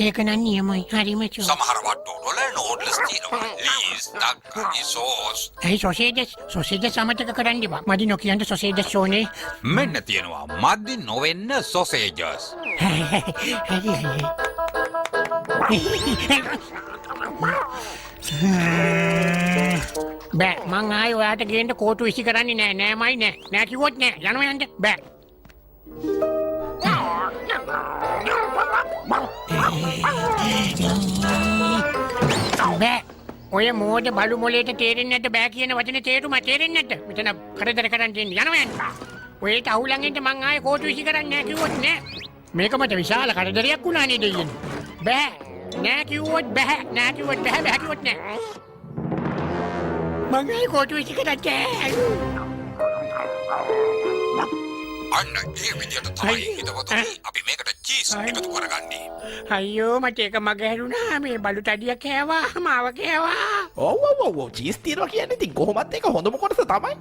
ඒක නම් නියමයි. හරිම චෝ. සමහර වට්ටෝවල නෝඩ්ලස් තියෙනවා. ලීස්, දක්කනි, සෝස්. ඒ සොසේජස් අමතක කරන්න එපා. මදි නොකියන්න සොසේජස් ඕනේ. මෙන්න තියෙනවා මදි නොවෙන්න සොසේජස්. බෑ මං ආයේ ඔයාට ගේන්න කෝටු විසි කරන්නේ නෑමයි නෑ කිව්වොත් නෑ යනවා යන්න බෑ. බෑ ඔය මෝඩ බලු මොලේට තේරෙන්නේ නැද්ද බෑ කියන වචනේ තේරුම තේරෙන්නේ නැද්ද? මෙතන කරදර කරන් දෙන්න යනවා යන්න. ඔයට අහුලන් ඉන්න මං ආයේ කෝටු විසි කරන්නේ නෑ කිව්වොත් නෑ. මේක මට විශාල කරදරයක් වුණා නේද දෙයියන්. බෑ නෑ කිව්වොත් බෑ නෑ කිව්වොත් බෑ බෑ කිව්වොත් නෑ. මං ආයේ කෝටු විසි කරන්නේ. අන්න ඒ විදියට තමයි හිතවතුනි අපි මේකට චීස් එකතු කරගන්නේ. අයියෝ මට ඒක මගේ හැරුණා මේ බලු තඩිය කෑවා මාව කෑවා. ඔව් චීස් තියනවා කියන්නේ ඉතින් කොහොමත් ඒක හොඳම කොටස තමයි.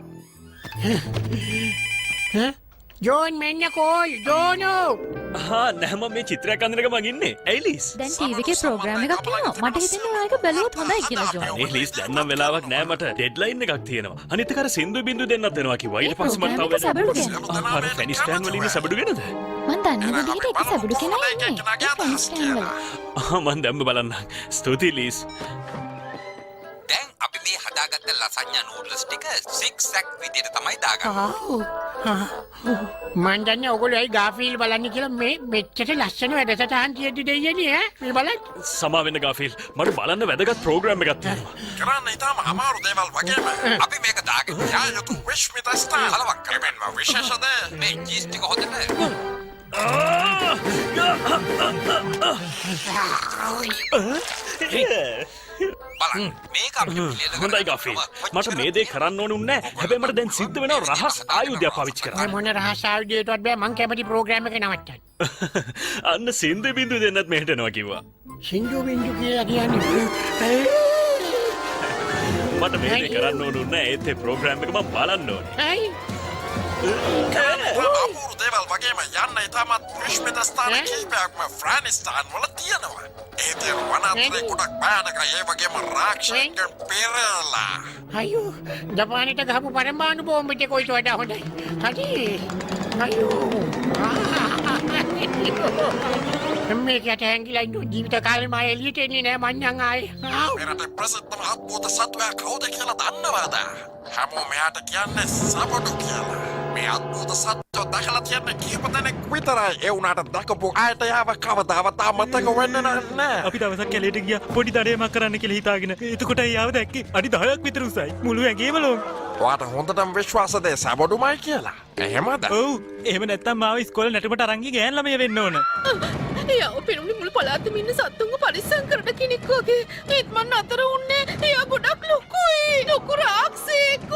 ජෝන් මෙන්න කෝල් ජෝනෝ. නැහම මේ චිත්‍රයක් අඳිනක මං ඉන්නේ. ඇයි ලීස්? දැන් ටීවී එකේ ප්‍රෝග්‍රෑම් එකක් යනවා. මට හිතෙනවා ඔයාලක බැලුවොත් හොඳයි කියලා ජෝන්. අනේ ලීස් දැන් නම් වෙලාවක් නෑ මට. ඩෙඩ්ලයින් එකක් තියෙනවා. අනිත් එක අර සින්දු බින්දු දෙන්නත් වෙනවා කිව්වා. ඊට පස්සේ මට තව අර ෆැනිස්ටෑන් වල ඉන්න සබඩු ගෙනද? මං දන්නේ විදිහට එක සබඩු කෙනා ඉන්නේ. මං දැම්ම බලන්න. ස්තුතියි ලීස්. දැන් අපි මේ හදාගත්ත ලසඤ්ඤා නූඩ්ල්ස් ටික සික්සැක් විදියට තමයි දාගන්නේ. මං දන්නේ ඔයගොල්ලෝ ඇයි ගාෆීල් බලන්නේ කියලා මේ මෙච්චර ලස්සන වැඩසටහන් තියෙද්දි දෙයියනේ ඈ මේ බලන්න. සමා වෙන්න ගාෆීල්. මට බලන්න වැදගත් ප්‍රෝග්‍රෑම් එකක් තියෙනවා. කරන්න ඉතාම අමාරු දේවල් වගේම අපි මේක දාගෙන යා යුතු විශ්මිත ස්ථාන හලවක් කරපෙන්වා විශේෂද මේ චීස් ටික හොදන්න. බලන්න මේක අපිට පිළියෙල හොඳයි ගාෆීල්. මට මේ දේ කරන්න ඕනේ නැහැ. හැබැයි මට දැන් සිද්ධ වෙනවා රහස් ආයුධයක් පාවිච්චි කරන්න. මොන රහස් ආයුධයටවත් බෑ මං කැමති ප්‍රෝග්‍රෑම් එක නවත්තන්න. අන්න සින්දු බින්දු දෙන්නත් මෙහෙට එනවා කිව්වා. සින්දු බින්දු කියලා කියන්නේ මට මේ දේ කරන්න ඕනේ නැහැ. ඒත් ඒ ප්‍රෝග්‍රෑම් එක මම බලන්න ඕනේ. ඇයි? අපූර්ව දේවල් වගේම යන්න ඉතාමත් විශ්මිත ස්ථාන කීපයක්ම ෆ්‍රානිස්ටාන් වල තියෙනවා. ඒ තියෙන වනාන්තරේ ගොඩක් භයානකයි. ඒ වගේම රාක්ෂසයන් පෙරලා. අයියෝ ජපානයට ගහපු පරමාණු බෝම්බ ටික කොයිට වඩා හොඳයි. හරි. අයියෝ. මේකට හැංගිලා ඉන්න ජීවිත කාලෙම ආයෙ එළියට එන්නේ නෑ මං ආයේ. මෙරට ප්‍රසිද්ධම අද්භූත සත්වයා කවුද කියලා දන්නවද? හැමෝම මෙයාට කියන්නේ සබඩු කියලා. මේ අද්භූත සත්වෝ දැකලා තියෙන කීප දෙනෙක් විතරයි. ඒ වුණාට දැකපු අයට යාව කවදාවත් අමතක වෙන්නේ නැහැ. අපි දවසක් කැලේට ගියා පොඩි දඩයමක් කරන්න කියලා හිතාගෙන. එතකොට යාව දැක්කේ අඩි 10ක් විතර උසයි. මුළු ඇඟේම ලොම්. ඔයාට හොඳටම විශ්වාසද සබඩුමයි කියලා? එහෙමද? ඔව්. එහෙම නැත්තම් මාව ඉස්කෝලේ නැටුමට අරන් ගිය ගෑන් ළමයා වෙන්න ඕන. එයාව පෙනුනේ මුළු පළාතෙම ඉන්න සත්තුන්ව පරිස්සම් කරන කෙනෙක් වගේ. ඒත් මන් අතර උන්නේ එයා ගොඩක් ලොකුයි. ලොකු රාක්ෂසෙක්.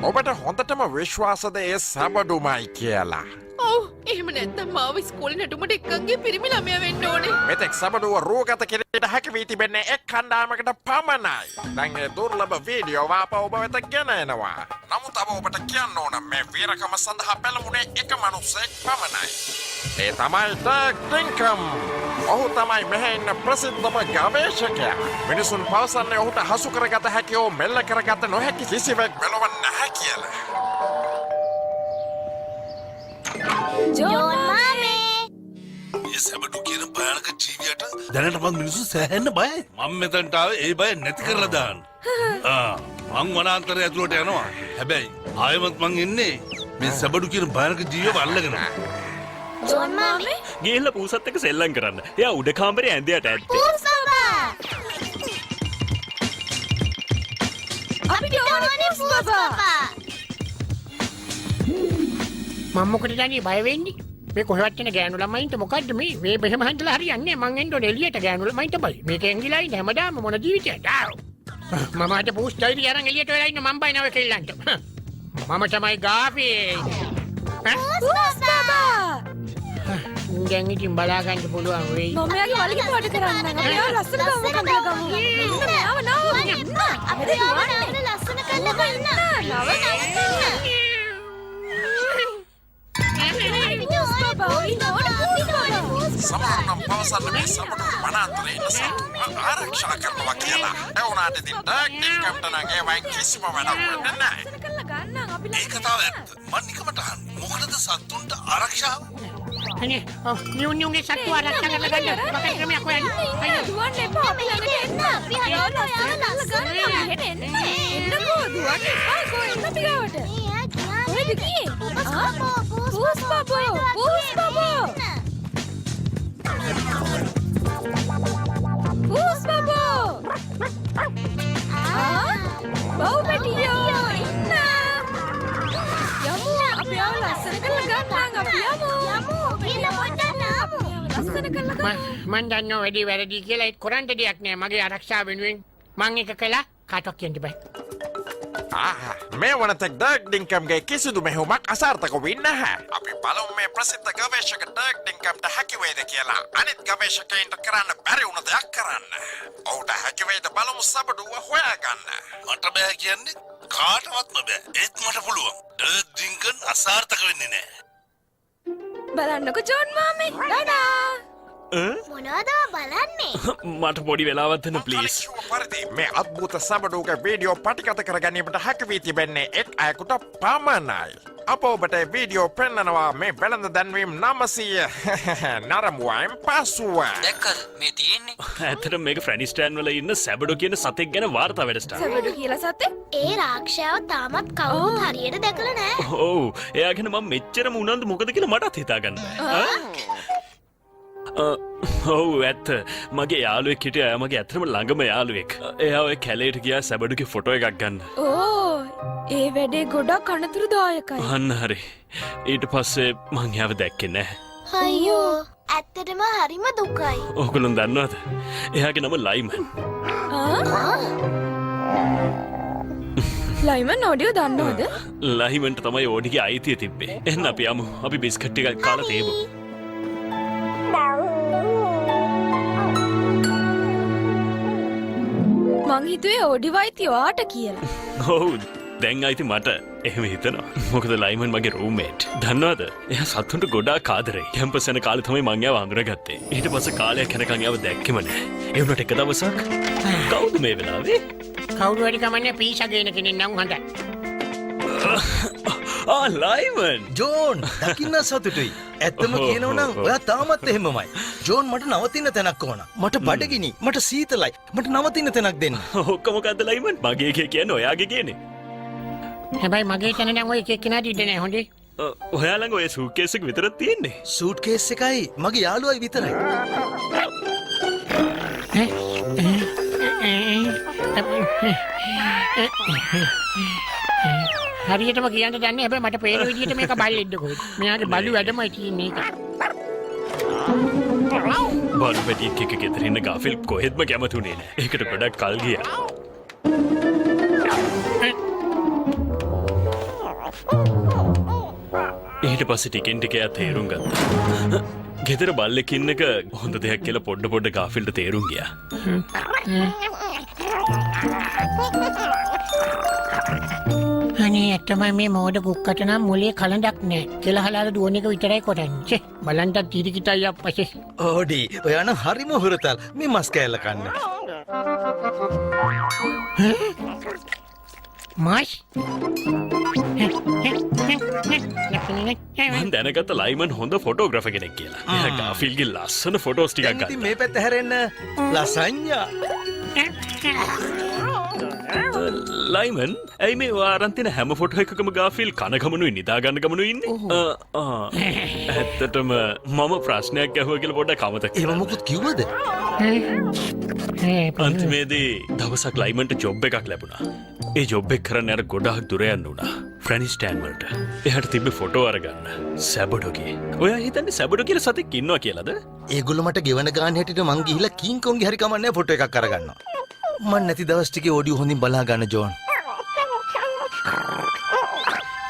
ඔබට හොඳටම විශ්වාසද ඒ සබඩුමයි කියලා? ඔව්. එහෙම නැත්තම් මාව ඉස්කෝලේ නැටුමට එක්කන් ගිය පිරිමි ළමයා වෙන්න ඕනේ. මෙතෙක් සබඩුව රූගත කිරීමට හැකි වී තිබෙන්නේ එක් කණ්ඩායමකට පමණයි. දැන් ඒ දුර්ලභ වීඩියෝ වාප ඔබ වෙත ගෙන එනවා. නමුත් අප ඔබට කියන්න ඕන මේ වීරකම සඳහා පෙළඹුණේ එක මනුස්සයෙක් පමණයි. ඒ තමයි ටැග් ටින්කම්. ඔහු තමයි මෙහි ඉන්න ප්‍රසිද්ධම ගවේෂකයා. මිනිසුන් පවසන්නේ ඔහුට හසු කරගත හැකි හෝ මෙල්ල කරගත නොහැකි කිසිවෙක් මෙලොව නැහැ කියලා. ජෝන් මාමේ ඒ සබඩු කියන භයානක ජීවියට දැනටමත් මිනිස්සු සෑහෙන්න බයයි. මම මෙතනට ආවේ ඒ බය නැති කරලා දාන්න. මං වනාන්තරය ඇතුළට යනවා. හැබැයි ආයෙමත් මං ඉන්නේ මේ සබඩු කියන භයානක ජීවියව අල්ලගෙන. ජෝන් මාමේ ගිහිල්ලා පූසත් එක්ක සෙල්ලම් කරන්න. එයා උඩ කාමරේ ඇඳයට ඇත්තේ. පූසබා අපිට ඕනේ පූසබා. මම මොකටද දන්නේ බය වෙන්නේ? මේ කොහෙවත් යන ගෑනු ළමයින්ට මොකද්ද මේ බෙහෙම හන්දලා හරියන්නේ මං එන්න ඕනේ එළියට ගෑනු ළමයින්ට බයි. මේක ඇංගිලා ඉන්න හැමදාම මොන ජීවිතයක්ද? මම අද පූස් ඩයිරි අරන් එළියට වෙලා ඉන්න මං බයිනව කෙල්ලන්ට. මම තමයි ගාෆී. පූසබා දැන් ඉතින් බලා ගන්න පුළුවන් වෙයි. මම යාගේ වලිග පොඩි කරන්න. මෙයා ලස්සන ගම කඳලා ගමු. ඉන්න මෙයාව නව. අපිට දුවන්නේ ලස්සන කන්න ගන්න. නව පූසබා ඉන්න ඕන පූසබා. සමහරුනම් පවසන්න මේ සබඩු වනාන්තරේ ඉන්න සතුන් ආරක්ෂා කරනවා කියලා. ඒ වුණාට ඉතින් ඩග් ඩින්කම්ට නම් ඒ වයින් කිසිම වැඩක් වෙන්නේ නැහැ. කරලා ගන්න අපි ඒක තමයි ඇත්ත. මන් නිකමට අහන්න. මොකටද සත්තුන්ට ආරක්ෂාව? අනේ නියුන්ගේ සත්තු ආරක්ෂා කරලා ගන්න. මොකද ක්‍රමයක් හොයන්න. දුවන්න එපා අපි ළඟට එන්න අපි හදලා ගන්න හෙට එන්න එන්නකෝ දුවන්න එපා කො එන්න පිටවට කොහෙද ගියේ පූස් බබෝ බව් පැටියෝ ඉන්න යමු අපි ආව ලස්සන කරලා ගන්න අපි යමු ගිහලා පොඩ්ඩක් නාමු ලස්සන කරලා ගන්න මන් දන්නව වැඩි වැරදි කියලා ඒත් කරන්න දෙයක් නෑ මගේ ආරක්ෂාව වෙනුවෙන් මං එක කළා කාටවත් කියන්න බෑ. මේ වනතෙක් ඩග් ඩින්කම්ගේ කිසිදු මෙහෙයුමක් අසාර්ථක වෙන්නේ නැහැ. අපි බලමු මේ ප්‍රසිද්ධ ගවේෂක ඩග් ඩින්කම්ට හැකි වේද කියලා. අනිත් ගවේෂකයින්ට කරන්න බැරි වුණ දෙයක් කරන්න. ඔහුට හැකි වේද බලමු සබඩුව හොයාගන්න. මට බෑ කියන්නේ කාටවත්ම බෑ. ඒත් මට පුළුවන්. ඩග් ඩින්කන් අසාර්ථක වෙන්නේ නැහැ. බලන්නකෝ ජෝන් මාමේ ඩඩා මොනවද බලන්නේ? මට පොඩි වෙලාවත් දෙන්න ප්ලීස්. මේ අද්භූත සබඩුවක වීඩියෝ පටිගත කර ගැනීමට හැකි වී තිබෙන්නේ එක් අයෙකුට පමණයි. අප ඔබට වීඩියෝ පෙන්වනවා මේ වෙළඳ දැන්වීම් 900 නරඹුවයින් පසුව. දැක්කද මේ තියෙන්නේ? ඇත්තටම මේක ෆ්‍රැනිස්ටෑන් වල ඉන්න සැබඩෝ කියන සතෙක් ගැන වාර්තා වැඩස්ටාන. සබඩු කියලා සතේ ඒ රාක්ෂයාව තාමත් කවුරුත් හරියට දැකලා නැහැ. ඔව් එයා ගැන මම මෙච්චරම උනන්දු මොකද කියලා මටත් හිතාගන්න. ඔව් ඇත්ත මගේ යාළුවෙක් හිටියා එයා මගේ ඇත්තටම ළඟම යාළුවෙක්. එයා ඔය කැලේට ගියා සැබඩුගේ ෆොටෝ එකක් ගන්න. ඕ ඒ වැඩේ ගොඩක් අනතුරුදායකයි. අන්න හරි. ඊට පස්සේ මං එයාව දැක්කේ නැහැ. අයියෝ ඇත්තටම හරිම දුකයි. ඔයගොල්ලෝ දන්නවද? එයාගේ නම ලයිමන්. ලයිමන් ඔඩියෝ දන්නවද? ලයිමන්ට තමයි ඕඩිගේ අයිතිය තිබ්බේ. එන්න අපි යමු. අපි බිස්කට් ටිකක් කාලා තේමු. මං හිතුවේ ඕඩි වයිති ඔයාට කියලා. ඔව් දැන් අයිති මට. එහෙම හිතනවා. මොකද ලයිමන් මගේ රූම්මේට්. දන්නවද? එයා සතුන්ට ගොඩාක් ආදරේ. කැම්පස් යන කාලේ තමයි මං එයාව අඳුරගත්තේ. ඊට පස්සේ කාලයක් යනකම් එයාව දැක්කෙම නැහැ. ඒ වුණාට එක දවසක් කවුද මේ වෙලාවේ? කවුරු හරි කමන්නේ පීසා ගේන කෙනෙක් නම් හොඳයි. ලයිමන් ජෝන් දකින්න සතුටුයි. ඇත්තම කියනවනම් ඔයා තාමත් එහෙමමයි. ජෝන් මට නවතින්න තැනක් ඕන. මට බඩගිනි, මට සීතලයි. මට නවතින්න තැනක් දෙන්න. ඔක්කොම මොකද්ද ලයිමන්? මගේ එකේ කියන්නේ ඔයාගේ කියන්නේ. හැබැයි මගේ තැන නම් ඔය එකෙක් කෙනා දිද්ද නෑ හොඳේ. ඔයා ළඟ ඔය සූට්කේස් එක විතරක් තියෙන්නේ. සූට්කේස් එකයි මගේ යාළුවයි විතරයි. හරියටම කියන්න දන්නේ හැබැයි මට පේන විදිහට මේක බල්ලෙක්ද කොහෙද? මෙයාගේ බලු වැඩමයි තියෙන්නේ ඒක. බලු පැටියෙක් එක ගෙදර ඉන්න ගාෆිල් කොහෙත්ම කැමතුනේ නෑ. ඒකට ගොඩක් කල් ගියා. ඊට පස්සේ ටිකෙන් ටික එයා තේරුම් ගත්තා. ගෙදර බල්ලෙක් ඉන්න එක හොඳ දෙයක් කියලා පොඩ ගාෆිල්ට තේරුම් ගියා. අනේ ඇත්තම මේ මෝඩ කුක්කට නම් මොලේ කලඳක් නෑ. කෙලහලාට දුවන එක විතරයි කරන්නේ. බලන්නත් තිරිකිටයි අප්පසේ. ඕඩි ඔයා නම් හරිම හුරතල්. මේ මස් කෑල්ල කන්න. මස්? මම දැනගත්ත ලයිමන් හොඳ ෆොටෝග්‍රැෆර් කෙනෙක් කියලා. එයා ගාෆිල්ගේ ලස්සන ෆොටෝස් ටිකක් ඉතින් ගත්තා. මේ පැත්ත හැරෙන්න ලසඤ්ඤා. ලයිමන් ඇයි මේ වාරන්තින හැම ෆොටෝ එකකම ගාෆිල් කනගමනුයි නිදාගන්න ගමනුයි ඉන්නේ? ඇත්තටම මම ප්‍රශ්නයක් ඇහුවා කියලා පොඩ්ඩක් අමතක ඒව මොකුත් කිව්වද? අන්තිමේදී දවසක් ලයිමන්ට ජොබ් එකක් ලැබුණා. ඒ ජොබ් එක කරන්න අර ගොඩාක් දුර යන්න උනා. ෆ්‍රැනිස්ටෑන් වලට. එයාට තිබ්බ ෆොටෝ අරගන්න. සැබඩෝගේ. ඔයා හිතන්නේ සැබඩෝ කියලා සතෙක් ඉන්නවා කියලාද? ඒගොල්ලෝ මට ගෙවන ගාන හැටියට මං ගිහිල්ලා කිං කොන්ගේ හරි කමන්නේ ෆොටෝ එකක් අරගන්නවා. මන් නැති දවස් ටිකේ ඔඩියෝ හොඳින් බලා ගන්න ජෝන්.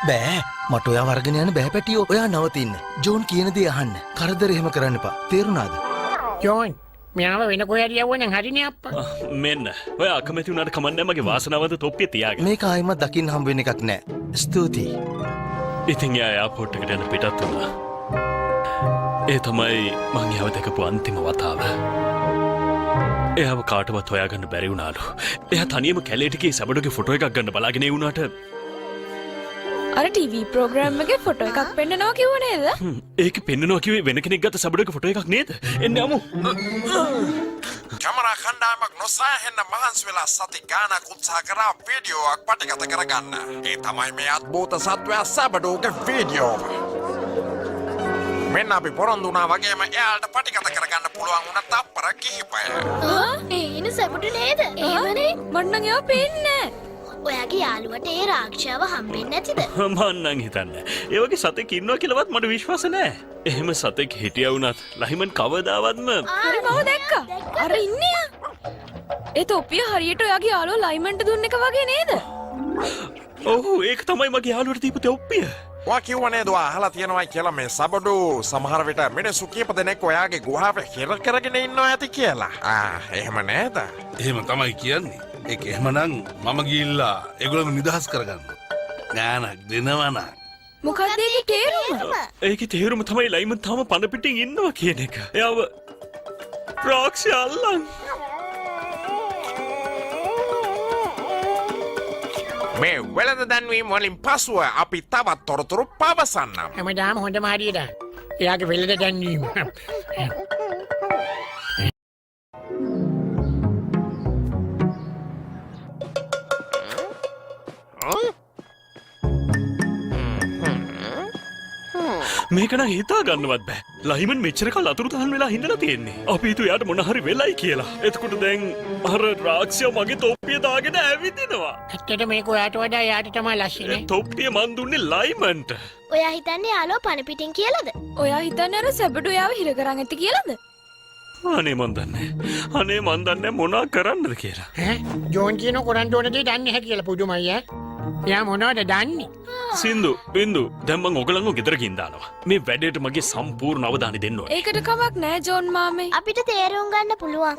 බෑ මට ඔයා වර්ගන යන බෑ පැටියෝ. ඔයා නවතින්න. ජෝන් කියන දේ අහන්න. කරදර එහෙම කරන්න එපා. තේරුණාද? ජෝන් මෙයාව වෙන කොහේ හරි යවුවා නම් හරිනේ අප්පා. මෙන්න. ඔයා අකමැති වුණාට කමන්නේ මගේ වාසනාවන්ත තොප්පිය තියාගන්න. මේක ආයෙමත් දකින්න හම්බ වෙන එකක් නෑ. ස්තුතියි. ඉතින් එයා එයාපෝට් එකට යන පිටත් වුණා. ඒ තමයි මං එයාව දැකපු අන්තිම වතාව. එයාව කාටවත් හොයාගන්න බැරි වුණාලු. එයා තනියම කැලේට ගියේ සබඩුගේ ෆොටෝ එකක් ගන්න බලාගෙන ඒ වුණාට අර ටීවී ප්‍රෝග්‍රෑම් එකේ ෆොටෝ එකක් පෙන්නනවා කිව්ව නේද? ඒක පෙන්නනවා කිව්වේ වෙන කෙනෙක් ගත්ත සබඩුගේ ෆොටෝ එකක් නේද? එන්න යමු. කැමරා කණ්ඩායමක් නොසෑහෙන්න මහන්සි වෙලා සති ගානක් උත්සාහ කරා වීඩියෝවක් පටිගත කරගන්න. ඒ තමයි මේ අද්භූත සත්වයා සබඩුගේ වීඩියෝ. මෙන්න අපි පොරොන්දු වුණා වගේම එයාට පටිගත කරගන්න පුළුවන් වුණ තප්පර කිහිපය. ඒන සැපටු නේද? එහෙමනේ. මට නම් ඒවා පේන්නේ නැහැ. ඔයාගේ යාළුවට ඒ රාක්ෂාව හම්බෙන්නේ නැතිද? මන්නම් හිතන්නේ. ඒ වගේ සතෙක් ඉන්නවා කියලාවත් මට විශ්වාස නැහැ. එහෙම සතෙක් හිටියා වුණත් ලහිමන් කවදාවත්ම හරි මම දැක්කා. අර ඉන්නේ. ඒ තොප්පිය හරියට ඔයාගේ යාළුවා ලයිමන්ට දුන්න එක වගේ නේද? ඔව් ඒක තමයි මගේ යාළුවට දීපු තොප්පිය. වා කිව්වනේ දුවා අහලා තියෙනවා කියලා මේ සබඩු සමහර විට මිනිස්සු කීප දෙනෙක් ඔයාගේ ගුහාවේ හිර කරගෙන ඉන්නවා ඇති කියලා. එහෙම නේද? එහෙම තමයි කියන්නේ. ඒක එහෙමනම් මම ගිහිල්ලා ඒගොල්ලෝ නිදහස් කරගන්න. ඥානක් දෙනවනම්. මොකක්ද ඒකේ තේරුම? ඒකේ තේරුම තමයි ලයිමන් තාම පන පිටින් ඉන්නවා කියන එක. එයාව රාක්ෂය අල්ලන්. මේ වෙළඳ දැන්වීම් වලින් පසුව අපි තවත් තොරතුරු පවසන්නම්. හැමදාම හොඳම හරියට. එයාගේ වෙළඳ දැන්වීම. මේක නම් හිතා ගන්නවත් බෑ. ලහිමන් මෙච්චර කල් අතුරුදහන් වෙලා හිඳලා තියෙන්නේ. අපි හිතුව එයාට මොන හරි වෙලයි කියලා. එතකොට දැන් අර රාක්ෂයා මගේ තොප්පිය දාගෙන ඇවිදිනවා. ඇත්තට මේක ඔයාට වඩා එයාට තමයි ලස්සනේ. තොප්පිය මන් දුන්නේ ලයිමන්ට. ඔයා හිතන්නේ යාළුවා පණ පිටින් කියලාද? ඔයා හිතන්නේ අර සැබඩු යාව හිර කරන් ඇති කියලාද? අනේ මන් දන්නේ මොනා කරන්නද කියලා. ජෝන් කියන කරන්න ඕන දේ දන්නේ නැහැ කියලා පුදුමයි ඈ. එයා මොනවද දන්නේ? සින්දු බින්දු දැන් මං ඔයගලන්ව ගෙදරකින් දානවා. මේ වැඩේට මගේ සම්පූර්ණ අවධානය දෙන්න ඕනේ. ඒකට කමක් නැහැ ජෝන් මාමේ. අපිට තේරුම් ගන්න පුළුවන්.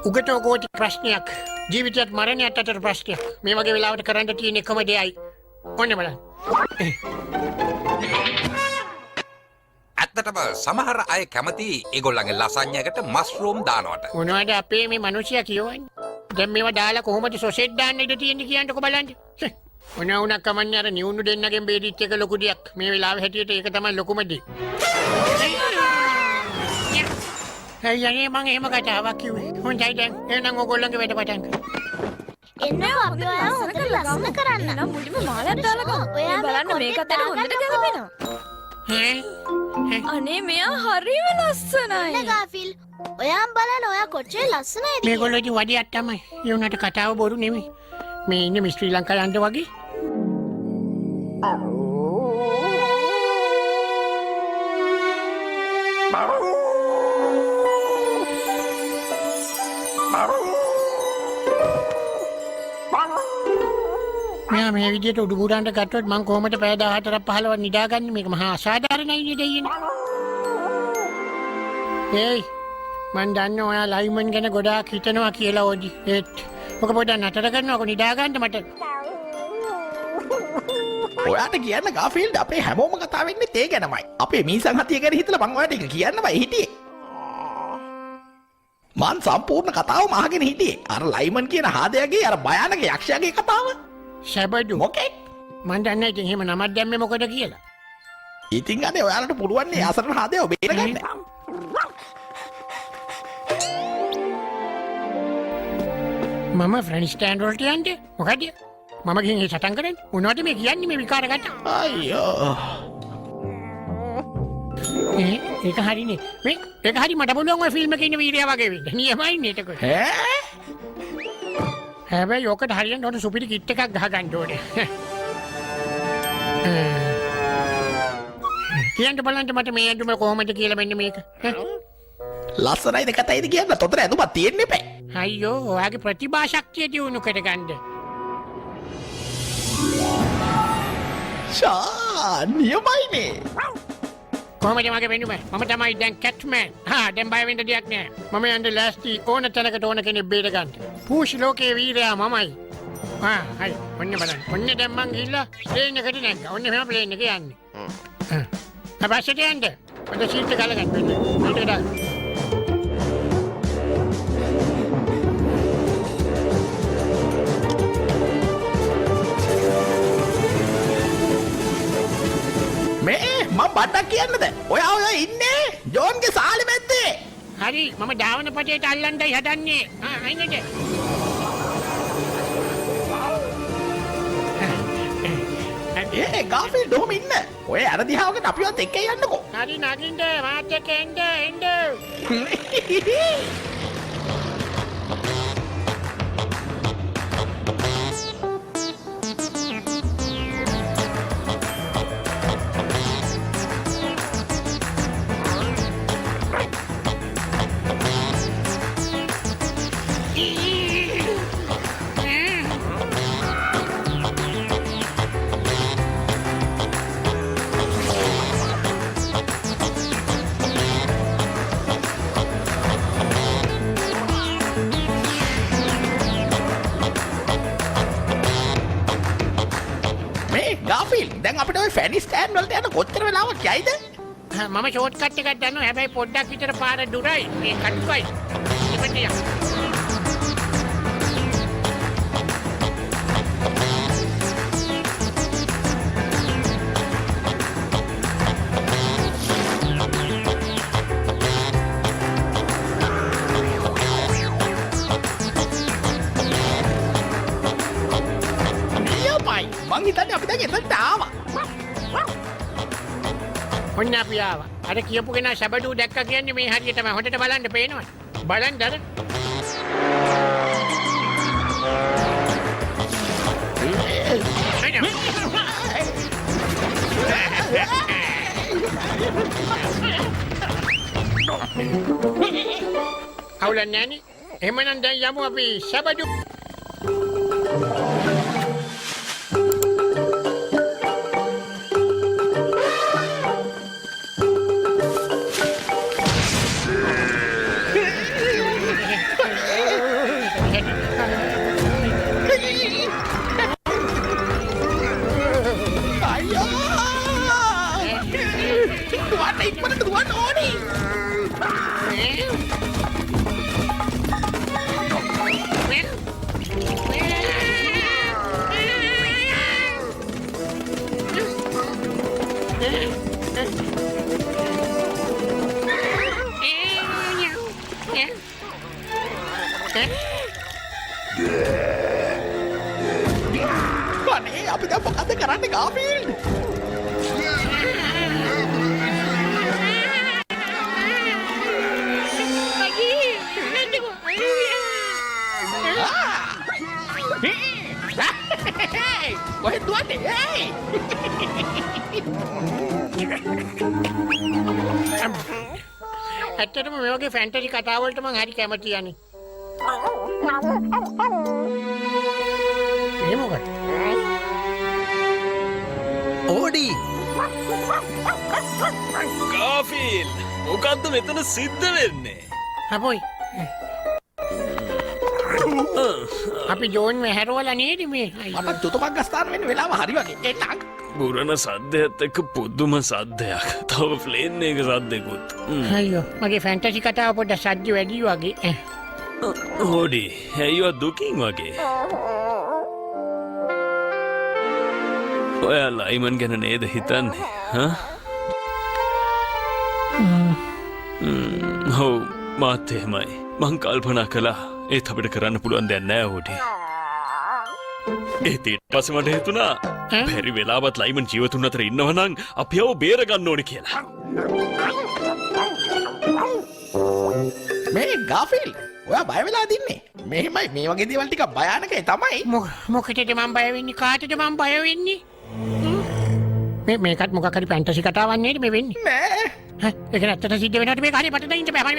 උගතෝ කෝටි ප්‍රශ්නයක්. ජීවිතයත් මරණයත් අතර ප්‍රශ්නයක්. මේ වගේ වෙලාවට කරන්න තියෙන එකම දෙයයි. ඔන්න බලන්න. ඇත්තටම සමහර අය කැමති ඒගොල්ලන්ගේ ලසඤ්ඤයකට මස්රූම් දානවට. මොනවද අපේ මේ මිනිස්සයා කියවන්නේ? දැන් මේවා දාලා කොහොමද සොසෙට් දාන්න ඉඩ තියෙන්නේ කියන්නකෝ බලන්න. මොනවා වුණා කමන්නේ අර නිවුණු දෙන්නගෙන් බේරිච්ච එක ලොකු දෙයක්. මේ වෙලාවේ හැටියට ඒක තමයි ලොකුම දේ. අයියනේ මං එහෙම කතාවක් කිව්වේ. හොඳයි දැන් එහෙනම් ඔයගොල්ලන්ගේ වැඩ පටන් ගන්න. එන්න අපි ඔයාව හොඳට ලස්සන කරන්න. නම් මුලින්ම මාලයක් දාලා ගමු. ඔයා බලන්න මේක අතට හොඳට ගැලපෙනවා. අනේ මෙයා හරිම ලස්සනයි. ගාෆිල් ඔයාම බලන්න ඔයා කොච්චර ලස්සනයිද? මේගොල්ලෝ ඉතින් වදියක් තමයි. ඒ උනාට කතාව බොරු නෙමෙයි. මේ ඉන්නේ මේ ශ්‍රී ලංකා යන්න වගේ. මෙයා මේ විදිහට උඩු බුරාන්ට ගත්තොත් මං කොහොමද පැය 14ක් 15ක් නිදාගන්නේ? මේක මහා අසාධාරණයි නේද අයියනේ. ඒයි මන් දන්න ඔයා ලයිමන් ගැන ගොඩාක් හිතනවා කියලා ඕදි. ඒත් ඔක පොඩ්ඩක් නතර කරනවකො නිදාගන්න මට. ඔයාට කියන්න ගාෆීල්ඩ් අපේ හැමෝම කතා වෙන්නේ තේ ගැනමයි. අපේ මීසන් හතිය ගැන හිතලා මං ඔයාට ඒක කියන්නමයි හිටියේ. මං සම්පූර්ණ කතාවම අහගෙන හිටියේ. අර ලයිමන් කියන හාදයාගේ අර භයානක යක්ෂයාගේ කතාව. සැබඩු මොකේ? මන් දන්නේ ඉතින් එහෙම නමක් දැම්මේ මොකද කියලා. ඉතින් අනේ ඔයාලට පුළුවන් නේ අසරණ හාදයව බේරගන්න. මම ෆ්‍රෙන්ච් ස්ටෑන්ඩ් වලට යන්නේ. මොකද? මම ගිහින් ඒ සටන් කරන්නේ. මොනවද මේ කියන්නේ මේ විකාරගත? අයියෝ. ඒක හරිනේ. මේ ඒක හරි මට පුළුවන් ඔය ෆිල්ම් එකේ ඉන්න වීරයා වගේ වෙන්න. නියමයි නේද කො? හැබැයි ඔකට හරියන්න ඕන සුපිරි කිට් එකක් ගහගන්න ඕනේ. කියන්න බලන්න මට මේ ඇඳුම කොහොමද කියලා මෙන්න මේක. ලස්සනයිද කතයිද කියන්න තොතර ඇඳුමක් තියෙන්න එපා. අයියෝ ඔයාගේ ප්‍රතිභා ශක්තිය දියුණු කරගන්න. නියමයිනේ. කොහොමද මගේ වෙනුම? මම තමයි දැන් කැට්මෑන්. දැන් බය වෙන්න දෙයක් නෑ. මම යන්නේ ලෑස්ති ඕන තැනකට ඕන කෙනෙක් බේර ගන්න. පූෂ් ලෝකේ වීරයා මමයි. හරි. ඔන්න බලන්න. ඔන්න දැන් මං ගිහිල්ලා ප්ලේන් එකට නැග්ගා. ඔන්න මෙහෙම ප්ලේන් එකේ යන්නේ. පස්සට යන්න. මට සීට් එක ගලගන්න. සීට් එක දාන්න. මේ මම බඩක් කියන්නද? ඔයා ඔය ඉන්නේ ජෝන්ගේ සාලි මැද්දේ. හරි මම ධාවන පටේට අල්ලන්නයි හදන්නේ. අයිනට. ඒ ගාෆිල්ඩ් ඔහොම ඉන්න. ඔය අර දිහාවකට අපිවත් එක්ක යන්නකෝ. හරි නගින්න මාත් එක්ක එන්න. ගාෆිල්ඩ් දැන් අපිට ඔය ෆැනි ස්ටෑන්ඩ් වලට යන කොච්චර වෙලාවක් යයිද? මම ෂෝට් කට් එකක් දන්නවා. හැබැයි පොඩ්ඩක් විතර පාර දුරයි. මේ කටුයි. ඉපිට යන්න. මං හිතන්නේ අපි දැන් එතනට ආවා. ඔන්න අපි ආවා. අර කියපු කෙනා සබඩු දැක්ක කියන්නේ මේ හරියටම හොටට බලන්න පේනවා. බලන්න අර. අවුලක් නැණි. එහෙමනම් දැන් යමු අපි සබඩු. අනේ අපි දැන් මොකද කරන්නේ ගාෆිල්ඩ්? කොහෙද දුවන්නේ? ඇත්තටම මේ වගේ ෆැන්ටසි කතා වලට මම හරි කැමතියි අනේ. මේ මොකද? ඕඩි ගාෆිල් මොකද්ද මෙතන සිද්ධ වෙන්නේ? අපොයි. අපි ජෝන් මෙහැරවලා නේද මේ? මට තුතුමක් ගස්ථාන වෙන්න වෙලාව හරි වගේ. එන්නක්. බුරණ සද්දයත් එක්ක පුදුම සද්දයක්. තව ප්ලේන් එක සද්දෙකුත්. අයියෝ මගේ ෆැන්ටසි කතාව පොඩ්ඩක් සද්ද වැඩි වගේ. ඕඩි ඇයිවා දුකින් වගේ? ඔයා ලයිමන් ගැන නේද හිතන්නේ? හෝ මාත් එහෙමයි. මං කල්පනා කළා ඒත් අපිට කරන්න පුළුවන් දෙයක් නෑ ඕඩි. ඒත් ඊට පස්සේ මට හිතුණා බැරි වෙලාවත් ලයිමන් ජීවතුන් අතර ඉන්නවනම් අපි යව බේර ගන්න ඕනේ කියලා. මේ ගාෆිල්ඩ් ඔයා බය වෙලා දින්නේ. මෙහෙමයි මේ වගේ දේවල් ටික භයානකයි තමයි. මොකටද මම බය වෙන්නේ? කාටද මම බය වෙන්නේ? මේකත් මොකක් හරි ෆැන්ටසි කතාවක් නේද මේ වෙන්නේ? නෑ. ඒක නැත්තට සිද්ධ වෙනවට මේක හරි පටන් ඉන්න බෑ.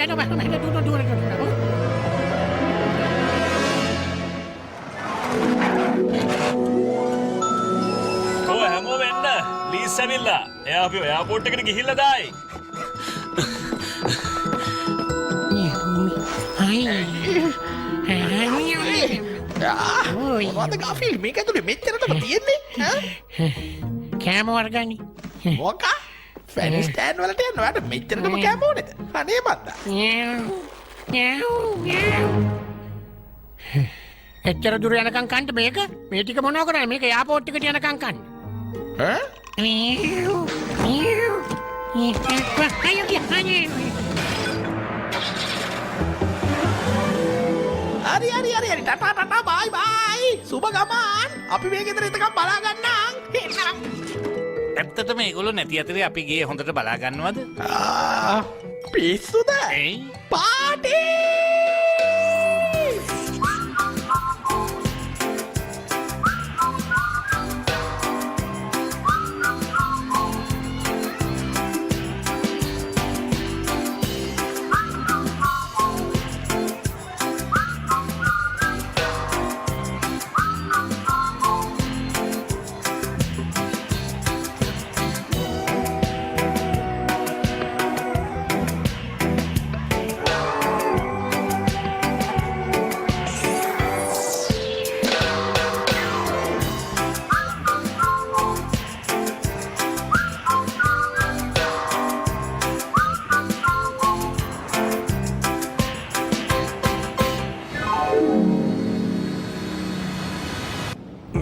කොහොම හැමෝම වෙන්න ප්ලීස් ඇවිල්ලා. එයා අපි එයාපෝට් එකට ගිහිල්ලා දායි. මොනවද ගාෆිල්ඩ් මේක ඇතුලේ මෙච්චරටම තියෙන්නේ? කෑම වර්ගනි. මොක ෆැනිස්ටෑන් වලට යනවාට මෙච්චරටම කෑමෝනෙද අනේ බද්දා එච්චර දුර යනකම් කන්ට මේක මේ ටික මොනව කරන්නේ මේක එයාපෝට් එකට යනකම් කන්න හරි ටටා බයි බයි සුබ ගමන් අපි මේ ගෙදර එතකම් බලා ගන්නම් ඇත්තටම ඒගොල්ලෝ නැති අතරේ අපි ගියේ හොඳට බලා ගන්නවද? පිස්සුද පාටි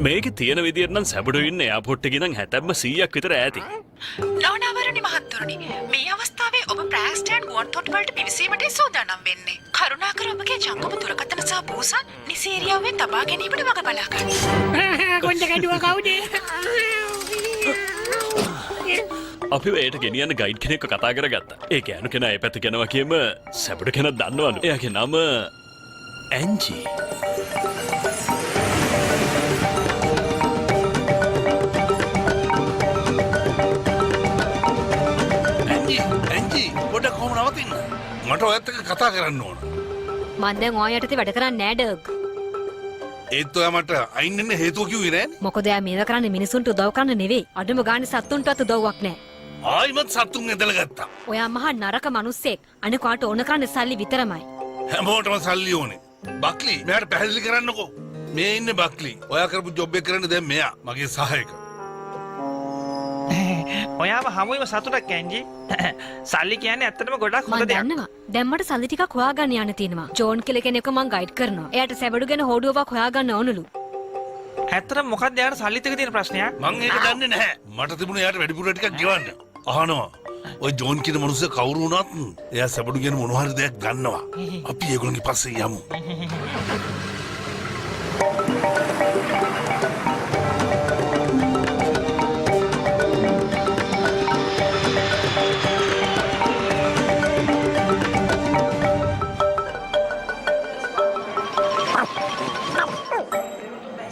මේක තියෙන විදිහට නම් සැබඩු ඉන්න එයාපෝට් එකේ නම් 70%ක් විතර ඈති. ලෝනාවරණි මහත්තුරුනි මේ අවස්ථාවේ ඔබ ප්‍රෑස්ටෑන් ගුවන්තොටු වලට පිවිසීමට සූදානම් වෙන්නේ. කරුණාකර ඔබගේ ජංගම දුරකථන සහ පූසන් නිසීරියාවේ තබා ගැනීමට වග බලා ගන්න. කොණ්ඩ කැඩුව කවුද? අපි ඒට ගෙනියන්න ගයිඩ් කෙනෙක්ව කතා කරගත්තා. ඒ ගෑනු කෙනා ඒ පැත්ත යනවා කියම සැබඩු කෙනා දන්නවලු. එයාගේ නම ඇන්ජි. ගොඩක් කොහොම නවතින්න මට ඔයත් එක්ක කතා කරන්න ඕන මං දැන් ඔයා යටතේ වැඩ කරන්නේ නෑ ඩග්. ඒත් ඔයා මට අයින් වෙන්න හේතුව කිව්වේ නෑනේ මොකද එයා මේව කරන්නේ මිනිසුන්ට උදව් කරන්න නෙවෙයි. අඩුම ගානේ සත්තුන්ටවත් උදව්වක් නෑ. ආයිමත් සතුන් ඇදලා ගත්තා ඔයා මහා නරක මිනිස්සෙක්. අනික ඔයාට ඕන කරන්නේ සල්ලි විතරමයි. හැමෝටම සල්ලි ඕනේ බක්ලි මෙයාට පැහැදිලි කරන්නකෝ මේ ඉන්නේ බක්ලි ඔයා කරපු ජොබ් එක කරන්න දැන් මෙයා මගේ සහායක ඔයාව හමුවීම සතුටක් ඇන්ජි. සල්ලි කියන්නේ ඇත්තටම ගොඩක් හොඳ මං දෙයක්. දන්නවා. දැන් මට සල්ලි ටිකක් හොයාගන්න යන්න තියෙනවා. ජෝන් කියලා කෙනෙක්ව මං ගයිඩ් කරනවා. එයාට සැබඩු ගැන හොඩුවක් හොයාගන්න ඕනලු. ඇත්තටම මොකක්ද යාට සල්ලිත් එක තියෙන ප්‍රශ්නයක්? මං ඒක දන්නේ නැහැ මට තිබුණේ එයාට වැඩිපුර ටිකක් ගෙවන්න අහනවා ඔය ජෝන් කියන මනුස්සයා කවුරු වුණත් එයා සැබඩු ගැන මොන හරි දෙයක් ගන්නවා අපි ඒගොල්ලන්ගේ පස්සේ යමු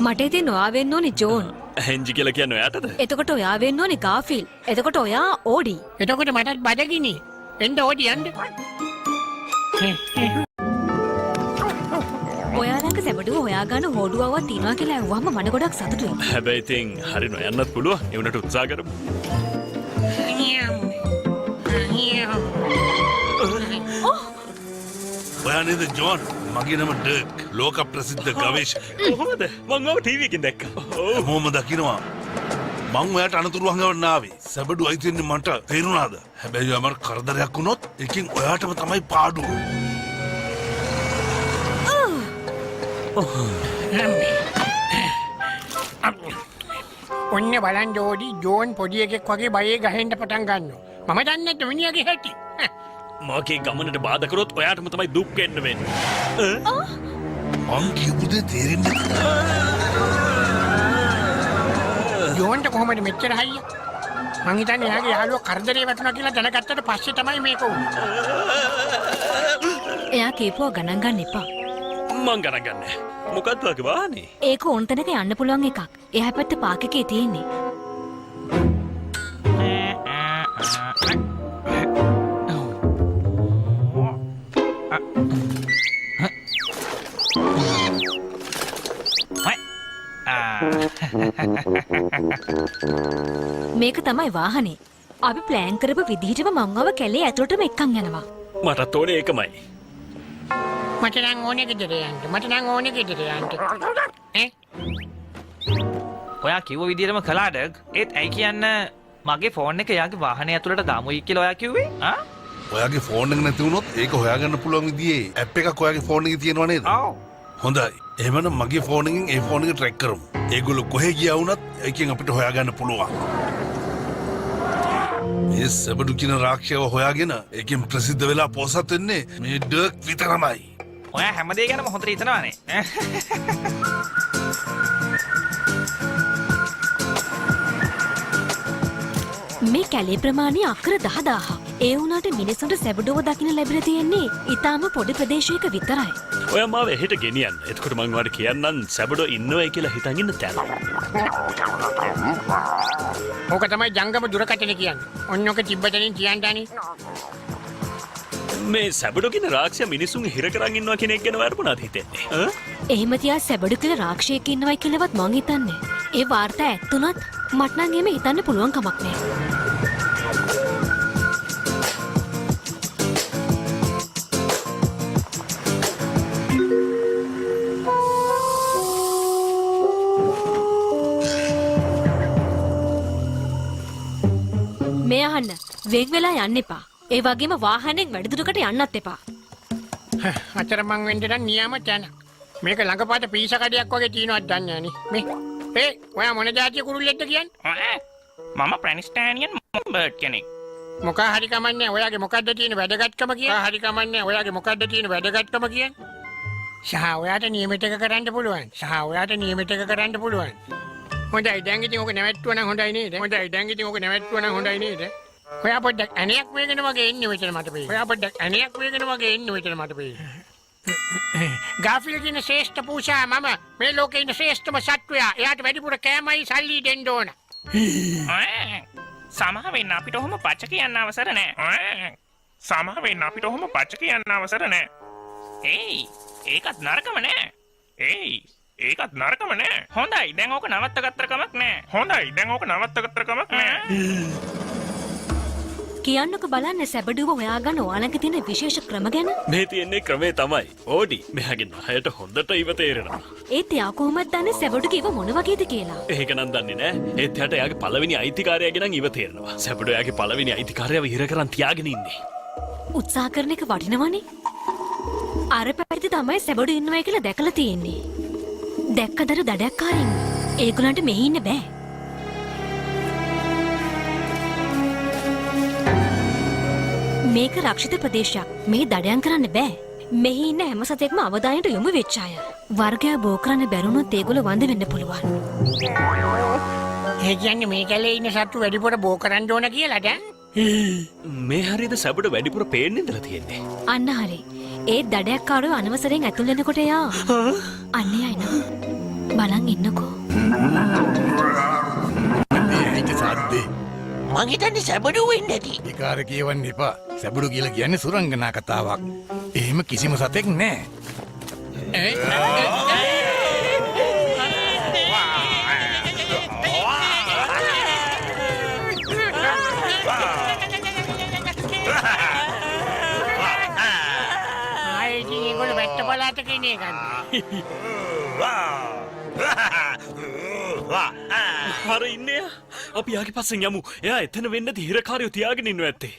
මට ඉතින් ඔයා වෙන්න ඕනේ ජෝන්. ඇන්ජි කියලා කියන්නේ ඔයාටද? එතකොට ඔයා වෙන්න ඕනේ ගාෆිල්. එතකොට ඔයා ඕඩි. එතකොට මටත් බඩගිනි. එන්න ඕඩි යන්න. ඔයා ළඟ සැබඩුව හොයාගන්න හොඩුවවක් තියනවා කියලා ඇහුවම මට ගොඩක් සතුටුයි. හැබැයි ඉතින් හරි නොයන්නත් පුළුවන්. ඒ උනට උත්සාහ කරමු. ඔයා නේද ජෝන් මගේ නම ඩර්ක් ලෝක ප්‍රසිද්ධ ගවේෂක කොහොමද? මං ඔය ටීවී එකෙන් දැක්කා. හැමෝම දකිනවා මං ඔයාට අනතුරු හංගවන්න ආවේ සැබඩු අයිති වෙන්නේ මට තේරුණාද හැබැයි ඔයා මට කරදරයක් වුණොත් එකකින් ඔයාටම තමයි පාඩුව ඔන්න බලන් ජෝඩි ජෝන් පොඩි එකෙක් වගේ බයේ ගහෙන්න පටන් ගන්නවා. මම දන්නේ නැද්ද මිනිහාගේ හැටි? මගේ ගමනට බාධා කරොත් ඔයාටම තමයි දුක් වෙන්න වෙන්නේ. මං කියපු දේ තේරෙන්නේ ජෝන්ට කොහොමද මෙච්චර හයිය? මං හිතන්නේ එයාගේ යාළුවා කරදරේ වැටුණා කියලා දැනගත්තට පස්සේ තමයි මේක උනේ. එයා කීපුවා ගණන් ගන්න එපා. මං ගණන් ගන්නෑ. මොකක්ද වගේ වාහනේ? ඒක ඕන තැනක යන්න පුළුවන් එකක්. එහා පැත්තේ පාක් එකේ තියෙන්නේ. මේක තමයි වාහනේ. අපි ප්ලෑන් කරපු විදිහටම මං ආව කැලේ ඇතුළටම එක්කන් යනවා. මටත් ඕනේ ඒකමයි. මට නම් ඕනේ ගෙදර යන්න. මට නම් ඕනේ ගෙදර යන්න. ඔයා කිව්ව විදිහටම කළාට ඒත් ඇයි කියන්න මගේ ෆෝන් එක යාගේ වාහනේ ඇතුළට දාමුයි කියලා ඔයා කිව්වේ ආ ඔයාගේ ෆෝන් එක නැති වුණොත් ඒක හොයාගන්න පුළුවන් විදිහේ ඇප් එකක් ඔයාගේ ෆෝන් එකේ තියෙනව නේද? ඔව්. හොඳයි. එහෙමනම් මගේ ෆෝන් එකෙන් ඒ ෆෝන් එක ට්‍රැක් කරමු. ඒගොල්ලෝ කොහෙ ගියා වුණත් ඒකෙන් අපිට හොයාගන්න පුළුවන්. මේ සබඩු කියන රාක්ෂයව හොයාගෙන ඒකෙන් ප්‍රසිද්ධ වෙලා පොසත් වෙන්නේ මේ ඩර්ක් විතරමයි. ඔයා හැමදේ ගැනම හොඳට හිතනවානේ. මේ කැලේ ප්‍රමාණය අක්කර 10000. ඒ වුණාට මිනිසුන්ට සැබඩුව දකින්න ලැබිලා තියෙන්නේ ඊටාම පොඩි ප්‍රදේශයක විතරයි. ඔය මාව එහෙට ගෙනියන්න. එතකොට මං ඔයාලට කියන්නම් සැබඩෝ ඉන්නවයි කියලා හිතන් ඉන්න තැන. ඕක තමයි ජංගම දුරකථන කියන්නේ. ඔන්න ඔක තිබ්බතනින් කියන්ටනේ. මේ සැබඩෝ කියන රාක්ෂය මිනිසුන් හිර කරන් ඉන්නවා කියන එක ගැන ඔයාලට මොනවද හිතෙන්නේ? එහෙම තියා සැබඩු කියලා රාක්ෂයෙක් ඉන්නවයි කියලාවත් මං හිතන්නේ. ඒ වාර්තා ඇත්තුණත් මට නම් එහෙම හිතන්න පුළුවන් කමක් නෑ. මේ අහන්න වෙන් වෙලා යන්න එපා. ඒ වගේම වාහනෙන් වැඩිදුරකට යන්නත් එපා. අතර මං වෙන්න නම් නියම තැන. මේක ළඟපාත පීස කඩයක් වගේ තියෙනවත් දන්නේ නෑනේ. මේ ඔයා මොන જાතිය කුරුල්ලෙක්ද කියන්නේ? මම ප්‍රැනිස්ටෑනියන් බර්ඩ් කෙනෙක්. මොකක් හරි කමන්නේ ඔයාගේ මොකද්ද තියෙන වැදගත්කම කියන්නේ? හරි කමන්නේ ඔයාගේ මොකද්ද තියෙන වැදගත්කම කියන්නේ? සහ ඔයාට නියමිත එක කරන්න පුළුවන්. සහ ඔයාට නියමිත එක කරන්න පුළුවන්. හොඳයි දැන් ඉතින් ඔක නැවැට්ටුවා නම් හොඳයි නේද? හොඳයි දැන් ඉතින් ඔක නැවැට්ටුවා නම් හොඳයි නේද? ඔයා පොඩ්ඩක් ඇණයක් වේගෙන වගේ එන්නේ මෙතන මට පෙයි. ඔයා පොඩ්ඩක් ඇණයක් වේගෙන වගේ එන්නේ මෙතන මට පෙයි. ගාෆිල් කියන ශ්‍රේෂ්ඨ පූෂා මම මේ ලෝකේ ඉන්න ශ්‍රේෂ්ඨම සත්වයා. එයාට වැඩිපුර කෑමයි සල්ලි දෙන්න ඕන. සමහ වෙන්න අපිට ඔහොම පච්ච කියන්න අවසර නෑ. සමහ වෙන්න අපිට ඔහොම පච්ච කියන්න අවසර නෑ. ඒයි ඒකත් නරකම නෑ. ඒයි ඒකත් නරකම නෑ. හොඳයි දැන් ඕක නවත්තගත්තර කමක් නෑ. හොඳයි දැන් ඕක නවත්තගත්තර කමක් නෑ. කියන්නක බලන්න සැබඩුව හොයාගන්න ඔයාලඟ තියෙන විශේෂ ක්‍රම ගැන. මේ තියෙන්නේ ක්‍රමේ තමයි. ඕඩි මෙයාගේ නහයට හොඳට ඉව තේරෙනවා. ඒත් එයා කොහොමද දන්නේ සැබඩු කිව මොන වගේද කියලා? ඒක නම් දන්නේ නෑ. ඒත් එයාට එයාගේ පළවෙනි අයිතිකාරයාගේ නම් ඉව තේරෙනවා. සැබඩෝ එයාගේ පළවෙනි අයිතිකාරයව හිර කරන් තියාගෙන ඉන්නේ. උත්සාහ කරන එක වටිනවනේ. අර පැත්තේ තමයි සැබඩු ඉන්නවයි කියලා දැකලා තියෙන්නේ. දැක්කදර දඩයක්කාරින් ඒගොල්ලන්ට මෙහි ඉන්න බෑ. මේක රක්ෂිත ප්‍රදේශයක්. මෙහි දඩයම් කරන්න බෑ. මෙහි ඉන්න හැම සතෙක්ම අවධානයට යොමු වෙච්ච අය. වර්ගය බෝ කරන්න බැරුණොත් ඒගොල්ලෝ වඳ වෙන්න පුළුවන්. ඒ කියන්නේ මේ කැලේ ඉන්න සත්තු වැඩිපුර බෝ කරන්න ඕන කියලාද? මේ හරියද සැබඩෝ වැඩිපුර පේන්නේ ඉඳලා තියෙන්නේ. අන්න හරි. ඒ දඩයක්කාරයෝ අනවසරෙන් ඇතුල් වෙනකොට යා අන්නේ අයනවා. බලන් ඉන්නකෝ. මේක සද්දේ. මං හිතන්නේ සැබඩු වෙන්න ඇති. විකාර කියවන්න එපා. සැබඩු කියලා කියන්නේ සුරංගනා කතාවක්. එහෙම කිසිම සතෙක් නෑ. ආයේ ඉතින් ඒගොල්ලෝ වැට්ට පළාතක ඉන්නේ ගන්න. හර ඉන්නේ අපි යාගේ පස්සෙන් යමු. එයා එතන වෙන්න ඇති හිරකාරයෝ තියාගෙන ඉන්නවා ඇත්තේ.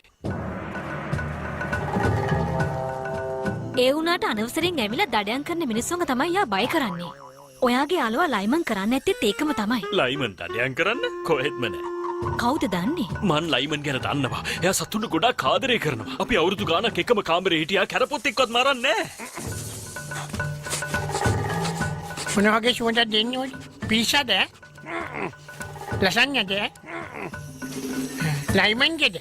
ඒ වුණාට අනවසරෙන් ඇවිල්ලා දඩයම් කරන මිනිස්සුන්ව තමයි යා බය කරන්නේ. ඔයාගේ යාළුවා ලයිමන් කරන්න ඇත්තෙත් ඒකම තමයි. ලයිමන් දඩයම් කරන්න කොහෙත්ම නෑ. කවුද දන්නේ? මන් ලයිමන් ගැන දන්නවා. එයා සතුන්ට ගොඩාක් ආදරය කරනවා. අපි අවුරුදු ගාණක් එකම කාමරේ හිටියා. කැරපොත් එක්කවත් මරන්නේ නෑ. මොන වගේ සුවඳක් දෙන්නේ ඔය? පිස්සද? ලසන්නද? ලයිමන්ද?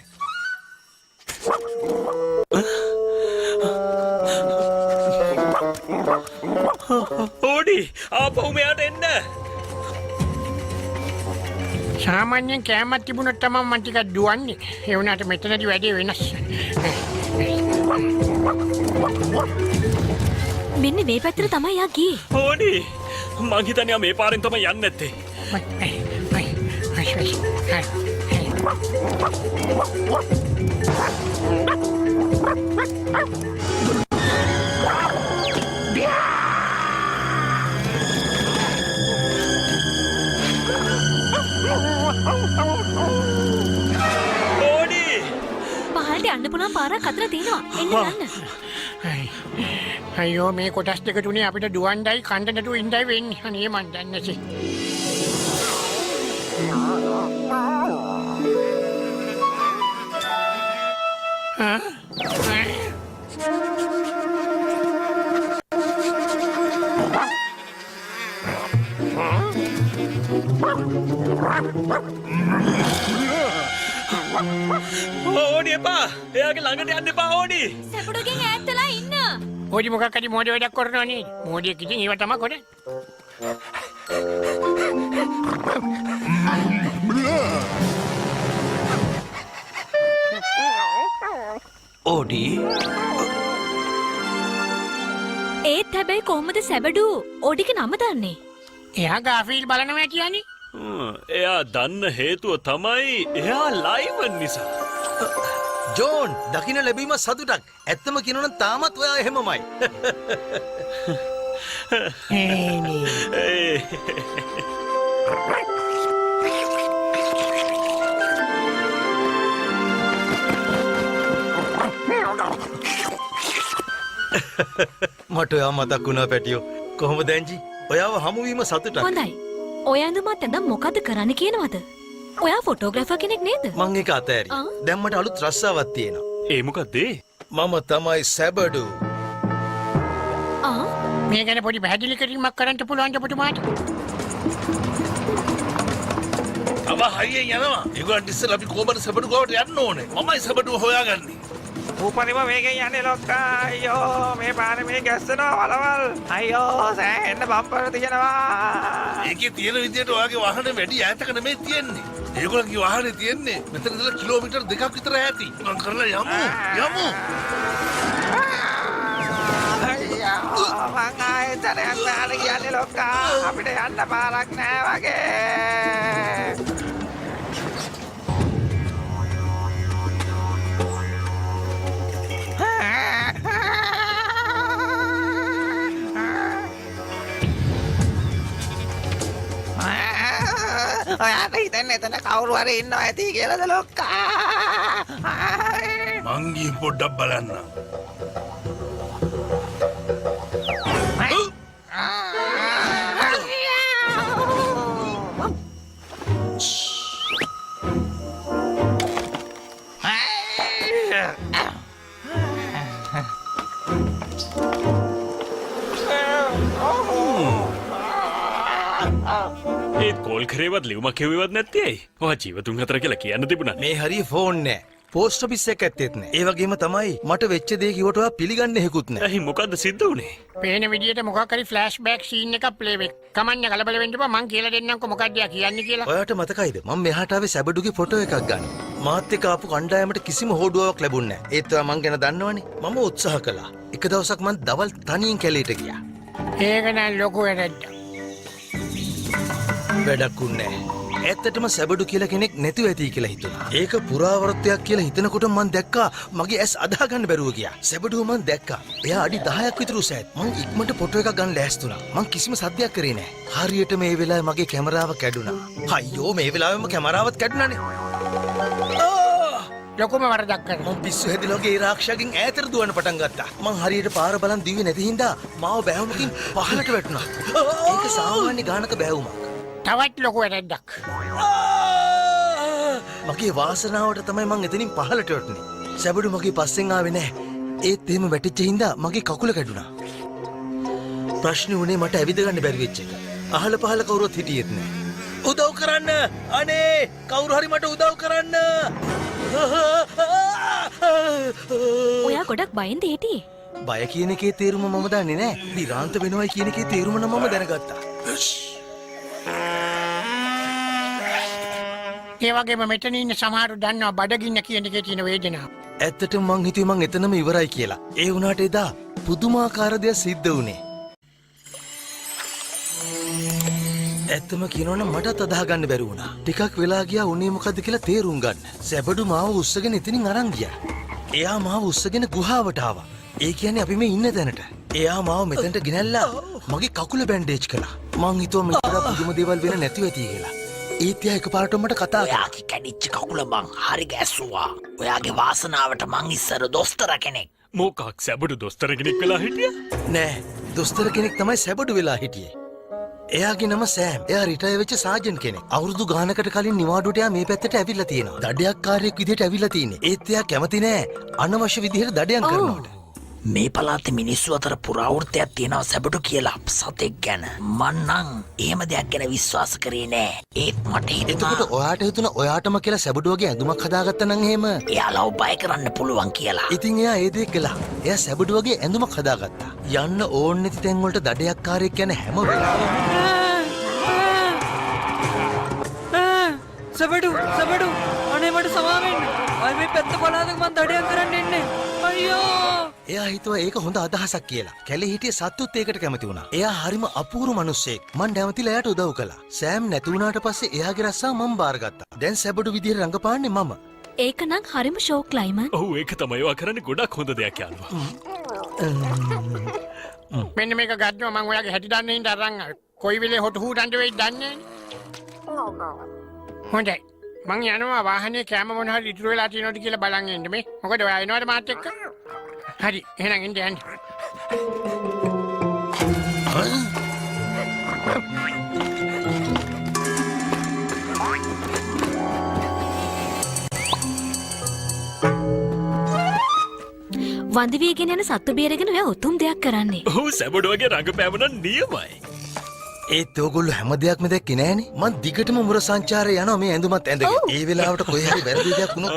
ඕඩි ආපහු මෙයාට එන්න. සාමාන්‍යයෙන් කෑමක් තිබුණොත් තමයි මම ටිකක් දුවන්නේ. ඒ වුණාට මෙතනදී වැඩේ වෙනස්. මෙන්න මේ පැත්තට තමයි යා ගියේ. ඕඩි මං හිතන්නේ යා මේ පාරෙන් තමයි යන්නේ නැත්තේ. පාරක් අතර තියෙනවා. එන්න යන්න. අයියෝ මේ කොටස් දෙක තුනේ අපිට දුවන්ඩයි කණ්ඩ නැතුව ඉඳයි වෙන්නේ. අනේ මන් දන්නේ නැසි. ඕඩි එපා එයාගේ ළඟට යන්න එපා ඕඩි සැපඩුගෙන් ඈත් වෙලා ඉන්න. ඕඩි මොකක් හරි මෝඩ වැඩක් කරනවා නේද? මෝඩියෙක් ඉතින් ඒව තමයි කරන්නේ. ඕඩි ඒත් හැබැයි කොහොමද සැබඩු ඕඩිගේ නම දන්නේ? එයා ගාෆීල් බලනවා කියන්නේ. එයා දන්න හේතුව තමයි එයා ලයිවන් නිසා ජෝන් දකින්න ලැබීම සතුටක්. ඇත්තම කියනවනම් තාමත් ඔයා එහෙමමයි. මට ඔයා මතක් වුණා පැටියෝ. කොහොමද ඇන්ජි? ඔයාව හමුවීම සතුටක්. හොඳයි. ඔය ඇඳුමත් ඇඳන් මොකද කරන්න කියනවද? ඔයා ෆොටෝග්‍රැෆර් කෙනෙක් නේද? මං ඒක අතෑරි. දැන් මට අලුත් රස්සාවක් තියෙනවා. ඒ මොකක්ද මම තමයි සැබඩු. මේ ගැන පොඩි පැහැදිලි කිරීමක් කරන්න පුළුවන් ද පුතුමාට? තව හයියෙන් යනවා. ඒගොල්ලන් ඉස්සෙල්ලා අපි කොහමද සබඩු ගාවට යන්න ඕනේ. මමයි සබඩුව හොයාගන්නේ. උපරිම වේගෙන් යන්නේ ලොක්කා. අයියෝ මේ පාරේ මේ ගැස්සෙනවා වලවල්. අයියෝ සෑහෙන්න බම්පර් තියෙනවා. ඒකේ තියෙන විදියට ඔයාගේ වාහනේ වැඩි ඈතක නෙමෙයි තියෙන්නේ. ඒගොල්ලන්ගේ වාහනේ තියෙන්නේ මෙතන ඉඳලා කිලෝමීටර් 2ක් විතර ඈති. මං කරලා යමු. අයියෝ මං ආයෙත් තරයක් දාන්න කියන්නේ ලොක්කා. අපිට යන්න පාරක් නෑ වගේ. ඔයාට හිතන්නේ එතන කවුරු හරි ඉන්නවා ඇති කියලාද ලොක්කා? මං ගිහින් පොඩ්ඩක් බලන්න. ඒත් කෝල් කරේවත් ලියුමක් කිව්වෙවත් නැත්තේ ඇයි? ඔයා ජීවතුන් අතර කියලා කියන්න තිබුණා. මේ හරිය ෆෝන් නෑ. පෝස්ට් ඔෆිස් එක ඇත්තෙත් නෑ. ඒ වගේම තමයි මට වෙච්ච දේ කිව්වට ඔයා පිළිගන්නේ හේකුත් නෑ. ඇයි මොකද්ද සිද්ධ වුනේ? පේන විදියට මොකක් හරි ෆ්ලෑෂ් බෑක් සීන් එකක් ප්ලේ වෙක්. කමන්න කලබල වෙන්න එපා. මං කියලා දෙන්නම්කො මොකක්ද යා කියන්නේ කියලා. ඔයාට මතකයිද මම මෙහාට ආවේ සැබඩුගේ ෆොටෝ එකක් ගන්න. මාත් එක්ක ආපු කණ්ඩායමට කිසිම හෝඩුවාවක් ලැබුණේ නෑ. ඒත් ඔයා මං ගැන දන්නවනේ. මම උත්සාහ කළා. එක දවසක් මං දවල් තනියෙන් කැලේට ගියා. ඒක නම් ලොකු වැරද්දක්. වැඩක් උන්නේ නෑ. ඇත්තටම සැබඩු කියලා කෙනෙක් නැතුව ඇති කියලා හිතුණා. ඒක පුරාවර්තයක් කියලා හිතනකොට මං දැක්කා මගේ ඇස් අදාගන්න බැරුව ගියා. සැබඩුව මං දැක්කා. එයා අඩි 10ක් විතර උස ඇත්. මං ඉක්මනට ෆොටෝ එකක් ගන්න ලෑස්තුණා. මං කිසිම සද්දයක් කරේ නෑ. හරියට මේ වෙලාවේ මගේ කැමරාව කැඩුනා. අයියෝ මේ වෙලාවෙම කැමරාවත් කැඩුනානේ. ලොකුම වරදක් කරා. මං පිස්සු හැදිලා වගේ ඒ රාක්ෂයාගෙන් ඈතට දුවන්න පටන් ගත්තා. මං හරියට පාර බලන් දිව්වේ නැති හින්දා මාව බෑවුමකින් පහළට වැටුණා. ඒක සාමාන්‍ය ගානක බෑවුමක්. තවත් ලොකු වැරද්දක්. මගේ වාසනාවට තමයි මං එතනින් පහළට වැටුනේ. සැබඩු මගේ පස්සෙන් ආවේ නැහැ. ඒත් එහෙම වැටිච්ච හින්දා මගේ කකුල කැඩුනා. ප්‍රශ්නේ උනේ මට ඇවිද ගන්න බැරි වෙච්ච එක. අහල පහල කවුරුත් හිටියෙත් නැහැ. උදව් කරන්න! අනේ කවුරු හරි මට උදව් කරන්න! ඔයා ගොඩක් බයෙන්ද හිටියේ? බය කියන එකේ තේරුම මම දන්නේ නැහැ. විරාන්ත වෙනවයි කියන එකේ තේරුම නම් මම දැනගත්තා. ඒ වගේම මෙතන ඉන්න සමහරු දන්නවා බඩගින්න කියන එකේ තියෙන වේදනාව. ඇත්තටම මං හිතුවේ මං එතනම ඉවරයි කියලා. ඒ වුණාට එදා පුදුමාකාර දෙයක් සිද්ධ වුණේ. ඇත්තම කියනවනම් මටත් අදාහ ගන්න බැරි වුණා. ටිකක් වෙලා ගියා උනේ මොකද්ද කියලා තේරුම් ගන්න. සැබඩු මාව උස්සගෙන එතනින් අරන් ගියා. එයා මාව උස්සගෙන ගුහාවට ආවා. ඒ කියන්නේ අපි මේ ඉන්න තැනට. එයා මාව මෙතනට ගෙනල්ලා මගේ කකුල බැන්ඩේජ් කළා. මං හිතුවා මෙතන පුදුම දේවල් වෙන නැතුව ඇති කියලා. ඒත් එයා එකපාරටම මට කතා කරා. ඔයාගේ කැඩිච්ච කකුල මං හරි ගැස්සුවා. ඔයාගේ වාසනාවට මං ඉස්සර දොස්තර කෙනෙක්. මොකක් සැබඩු දොස්තර කෙනෙක් වෙලා හිටිය? නෑ දොස්තර කෙනෙක් තමයි සැබඩු වෙලා හිටියේ. එයාගේ නම සෑම්. එයා රිටයර් වෙච්ච සාජන් කෙනෙක්. අවුරුදු ගානකට කලින් නිවාඩුවට එයා මේ පැත්තට ඇවිල්ලා තියෙනවා. දඩයක්කාරයෙක් විදිහට ඇවිල්ලා තියෙන්නේ. ඒත් එයා කැමති නෑ අනවශ්‍ය විදිහට දඩයම් කරනවට. මේ පලාතේ මිනිස්සු අතර පුරාවෘත්තයක් තියෙනවා සැබඩු කියලා සතෙක් ගැන. මං නම් එහෙම දෙයක් ගැන විශ්වාස කරේ නෑ. ඒත් මට හිතුණා එතකොට ඔයාට හිතුණා ඔයාටම කියලා සැබඩු වගේ ඇඳුමක් හදාගත්තා නම් එහෙම එයාලව බය කරන්න පුළුවන් කියලා. ඉතින් එයා ඒ දේ කළා. එයා සැබඩු වගේ ඇඳුමක් හදාගත්තා. යන්න ඕන නැති තැන් වලට දඩයක්කාරයෙක් ගැන හැම වෙලාවෙම සබඩු අනේ මට සමාවෙන්න. අය මේ පැත්ත බලාගෙන මං දඩයම් කරන්න එන්නේ. අයියෝ. එයා හිතුවා ඒක හොඳ අදහසක් කියලා. කැලේ හිටිය සත්තුත් ඒකට කැමති වුණා. එයා හරිම අපූර්ව මිනිස්සෙක්. මං නැවතිලා එයාට උදව් කළා. සෑම් නැති වුණාට පස්සේ එයාගේ රස්සාව මම බාරගත්තා. දැන් සැබඩු විදිහට රඟපාන්නේ මම. ඒක නම් හරිම ෂෝක් ලයිමන්. ඔව් ඒක තමයි ඔයා කරන්නේ ගොඩක් හොඳ දෙයක් යාළුවා. මෙන්න මේක ගත්තා මං ඔයාගේ හැටි දන්නේ ඉඳන් අරන් කොයි වෙලේ හොට හූටන්ට වෙයිද දන්නේ නෑනේ. හොඳයි. මං යනවා වාහනේ කැම මොන හරි ඉතුරු වෙලා තියෙනවද කියලා බලන් ඉන්න මේ. මොකද ඔයා එනවද මාත් එක්ක? හරි එහෙනම් එන්න. වන්දිවියගෙන යන සත්තු බේරගෙන ඔයා උතුම් දෙයක් කරන්නේ. ඔව් සැබඩු වගේ රඟපෑම නම් නියමයි. ඒත් ඔයගොල්ලෝ හැම දෙයක්ම දැක්කේ නෑනේ. මං දිගටම මුර සංචාරේ යනවා මේ ඇඳුමත් ඇඳගෙන. ඒ වෙලාවට කොහේ හරි වැරදි දෙයක් වුණොත්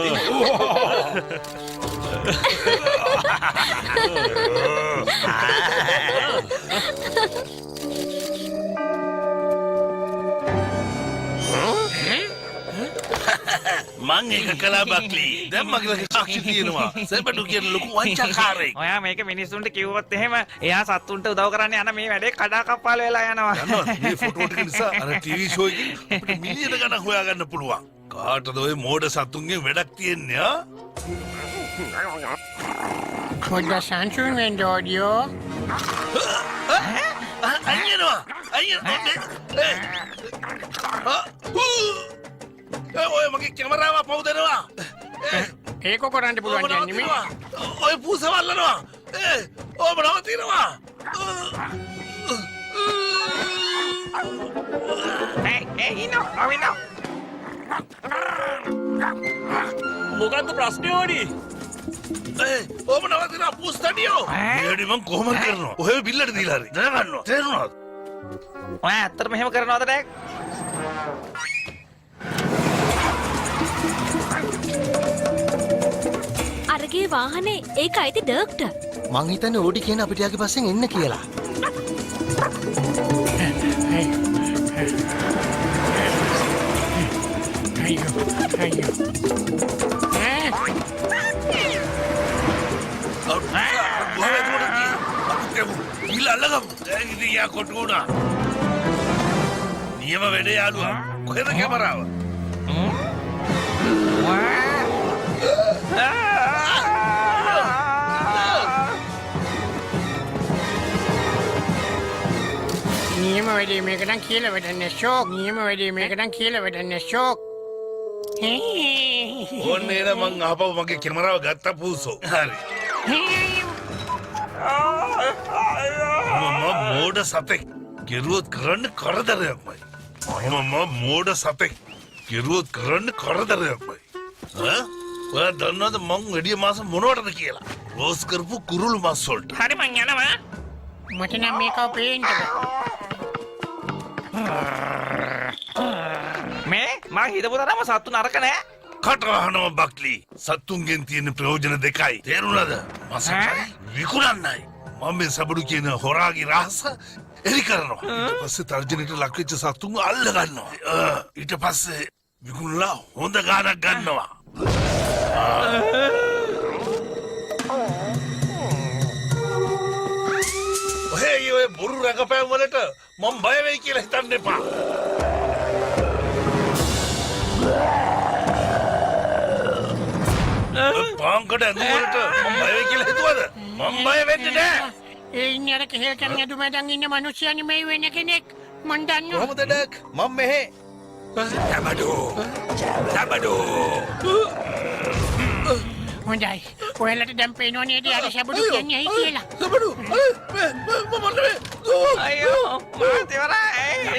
මං ඒක කලා බක්ලි. දැන් මගේ ළඟ සාක්ෂි තියෙනවා. සැබඩු කියන ලොකු වංචකාරයෙක්. ඔයා මේක මිනිස්සුන්ට කිව්වොත් එහෙම එයා සත්තුන්ට උදව් කරන්න යන මේ වැඩේ කඩා කප්පාල වෙලා යනවා. දන්නවද මේ ෆොටෝ ටික නිසා අර ටීවී ෂෝ එකේ අපිට මිලියන ගණන් හොයාගන්න පුළුවන්. කාටද ඔය මෝඩ සතුන්ගේ වැඩක් තියෙන්නේ ආ? පොඩ්ඩක් සංසුන් වෙන්න ඕඩියෝ. අයියනවා. ඔය මගේ කැමරාව පව් දෙනවා. ඒක කරන්න පුළුවන් කියන්නේ මේ. ඔය පූසවල්ලනවා. ඕම නවතිනවා. මොකද්ද ප්‍රශ්නේ ඕනි? ඕම නවතිනවා පූස්තඩියෝ. ඊට මං කොහොමද කරනවා? ඔය බිල්ලට දීලා හරි. දැනගන්නවා. තේරුණාද? ඔයා ඇත්තටම එහෙම කරනවද ඩැක්? අරගේ වාහනේ ඒක අයිති ඩර්ක්ට. මං හිතන්නේ ඕඩි කියන අපිට යාගේ පස්සෙන් එන්න කියලා. ඉල්ලල්ලගම් කොටු වුණා. නියම වැඩේ යාළුවා. කොහෙද කැමරාව? නියම වැඩේ මේක නම් කියලා වැඩන්නේ ෂෝක්. නියම වැඩේ මේක නම් කියලා වැඩන්නේ ෂෝක්. ඕන්න එන මං ආපහු මගේ කැමරාව ගත්තා පූසෝ. හරි. මම මෝඩ සතෙක්. කෙරුවොත් කරන්න කරදරයක්මයි. මම මෝඩ සතෙක්. කෙරුවොත් කරන්න කරදරයක්මයි. ඔයා දන්නවද මං වැඩිය මාස මොනවටද කියලා? රෝස් කරපු කුරුළු මස් වලට. හරි මං යනවා. මට නම් මේකව පේන්න බෑ. මේ මං හිතපු තරම සත්තු නරක නෑ. කටවහනව බක්ලි. සත්තුන්ගෙන් තියෙන ප්‍රයෝජන දෙකයි. තේරුණාද? මසකයි විකුණන්නයි. මම මේ සබඩු කියන හොරාගේ රහස එලි කරනවා. ඊට පස්සේ තර්ජනයට ලක් වෙච්ච සත්තුන් අල්ල ගන්නවා. ඊට පස්සේ විකුණලා හොඳ ගාණක් ගන්නවා. ඔය බොරු රඟපෑම් වලට මම බය වෙයි කියලා හිතන්න එපා. පාංකට ඇඳුමට මම බය වෙයි කියලා හිතුවද? මම බය වෙන්නේ නෑ. ඒ ඉන්නේ අර කෙහෙල් කන්නේ දුමෙන් ඉන්න මිනිස්සුනි මේ වෙන කෙනෙක්. මන් දන්නවා. කොහොමද ඩක්? මම මෙහෙ. හොඳයි. ඔයාලට දැන් පේනව නේද අර සැබඩු කියන්නේ ඇයි කියලා? සබඩු අයියෝ මාත් ඉවරයි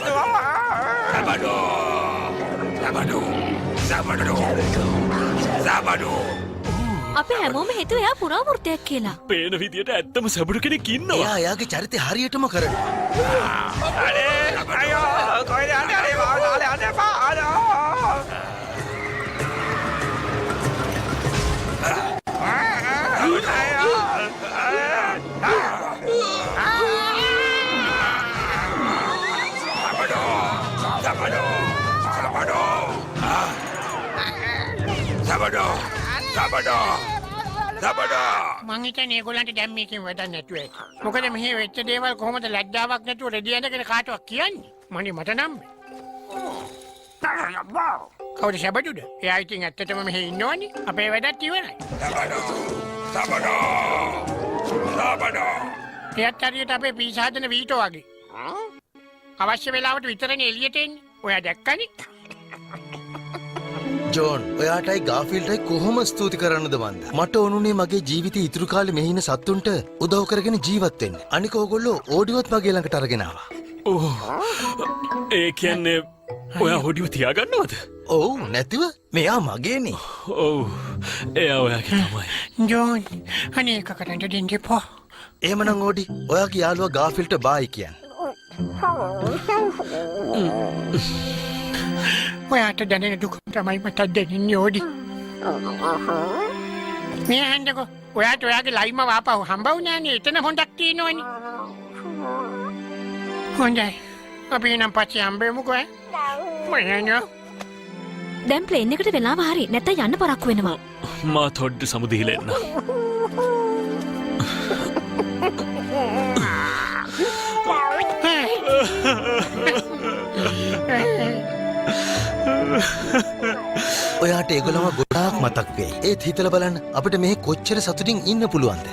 අපි හැමෝම හිතුව එයා පුරාවෘත්තයක් කියලා. පේන විදියට ඇත්තම සැබඩු කෙනෙක් ඉන්නවා. එයා එයාගේ චරිතය හරියටම කරනවා. අයියෝ කොහෙද යන්නේ අනේ මාත් යන්න එපා මං හිතන්නේ ඒගොල්ලන්ට දැන් මේකෙන් වැඩක් නැතුව ඇති. මොකද මෙහි වෙච්ච දේවල් කොහොමද ලැජ්ජාවක් නැතුව රෙදි ඇඳගෙන කාටවත් කියන්නේ? මනේ මට නම් කවුද සැබඩුද? එයා ඉතින් ඇත්තටම මෙහි ඉන්නවනේ. අපේ වැඩත් ඉවරයි. එයාත් හරියට අපේ පීසාදන වීටෝ වගේ. අවශ්‍ය වෙලාවට විතරනේ එළියට එන්නේ. ඔයා දැක්කනේ? ජෝන් ඔයාටයි ගාෆිල්ටයි කොහොම ස්තුති කරන්නද මන්ද? මට ඕනුනේ මගේ ජීවිතේ ඉතුරු කාලේ මෙහි ඉන්න සත්තුන්ට උදව් කරගෙන ජීවත් වෙන්න. අනික ඕගොල්ලෝ ඕඩිවත් මගේ ළඟට අරගෙන ආවා. ඕ ඒ කියන්නේ ඔයා හොඩිව තියාගන්නවද? ඔව් නැතිව මෙයා මගේනේ. ඔව් එයා ඔයාගේ තමයි. ජෝන් අනේ එක කරන්න දෙන්න එපා. එහෙමනම් ඕඩි ඔයාගේ යාළුවා ගාෆිල්ට බායි කියන්න. ඔයාට දැනෙන දුක තමයි මටත් දැනෙන්නේ ඕඩි. මේ හන්දකෝ ඔයාට ඔයාගේ ලයිම වාපහු හම්බ වුණානේ. එතන හොඳක් තියෙනවනේ. හොඳයි. අපි නම් පස්සේ හම්බෙමුකෝ ඈ. මයන්ෝ. දැන් ප්ලේන් එකට වෙලාව හරි නැත්නම් යන්න පරක්කු වෙනවා. මා තොඩ්ඩ සමුදීලා එන්න. ඔයාට ඒගොල්ලම ගොඩාක් මතක් වෙයි. ඒත් හිතලා බලන්න අපිට මෙහි කොච්චර සතුටින් ඉන්න පුළුවන්ද?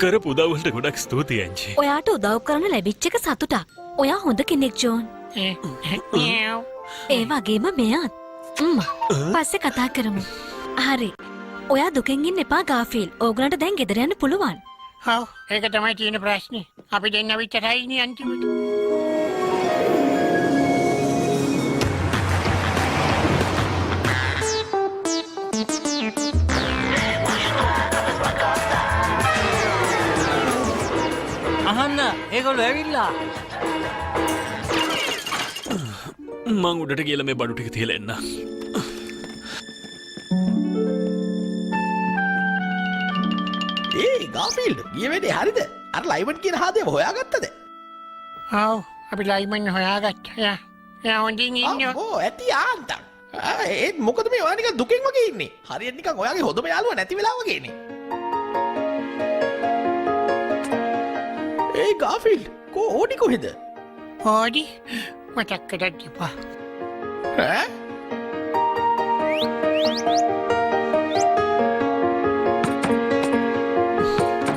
කරපු උදව්වලට ගොඩක් ස්තුතියි ඇන්ජි. ඔයාට උදව් කරන්න ලැබිච්ච එක සතුටක්. ඔයා හොඳ කෙනෙක් ජෝන්. ඒ වගේම මෙයාත්. පස්සේ කතා කරමු. හරි. ඔයා දුකෙන් ඉන්න එපා ගාෆිල්. ඕගලන්ට දැන් ගෙදර යන්න පුළුවන්. ඔව් ඒක තමයි තියෙන ප්‍රශ්නේ. අපි දෙන්න විතරයි ඉන්නේ අන්තිමට. අහන්න ඒගොල්ලෝ ඇවිල්ලා. මං උඩට කියලා මේ බඩු ටික තියලා එන්න. ඒ ගාෆිල්ඩ් ගිය වෙලේ හරිද? අර ලයිමන් කියන හාදේව හොයාගත්තද? ඔව් අපි ලයිමන් හොයාගත්තා. යා හොඳින් ඉන්නවා. ඕ ඇති ආන්තම්. ඒත් මොකද මේ ඔයා නිකන් දුකෙන් වගේ ඉන්නේ? හරියට නිකන් ඔයාගේ හොඳම යාළුවා නැති වෙලා වගේනේ. ඒ ගාෆිල්ඩ් කෝ ඕඩි කොහෙද? ඕඩි මතක් කරගන්න එපා. ඈ?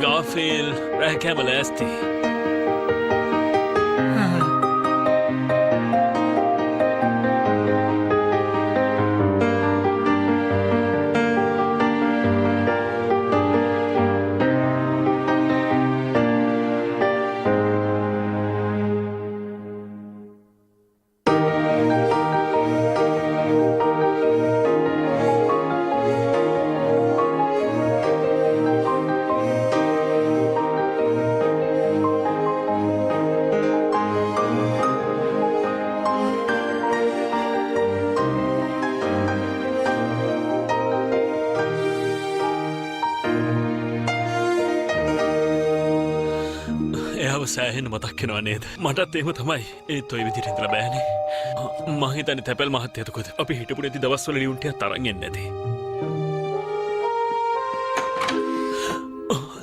ගාෆිල් රැකෑම ලෑස්ති. සෑහෙන මතක්කෙනවා නේද? මටත් එහෙම තමයි. ඒත් ඔය විදිහට ඉඳලා බෑනේ. මං හිතන්නේ තැපැල් මහත්තයා එතකොට අපි හිටපු නැති දවස්වල ලියුම් ටිකක් තරන් එන්නේ නැති.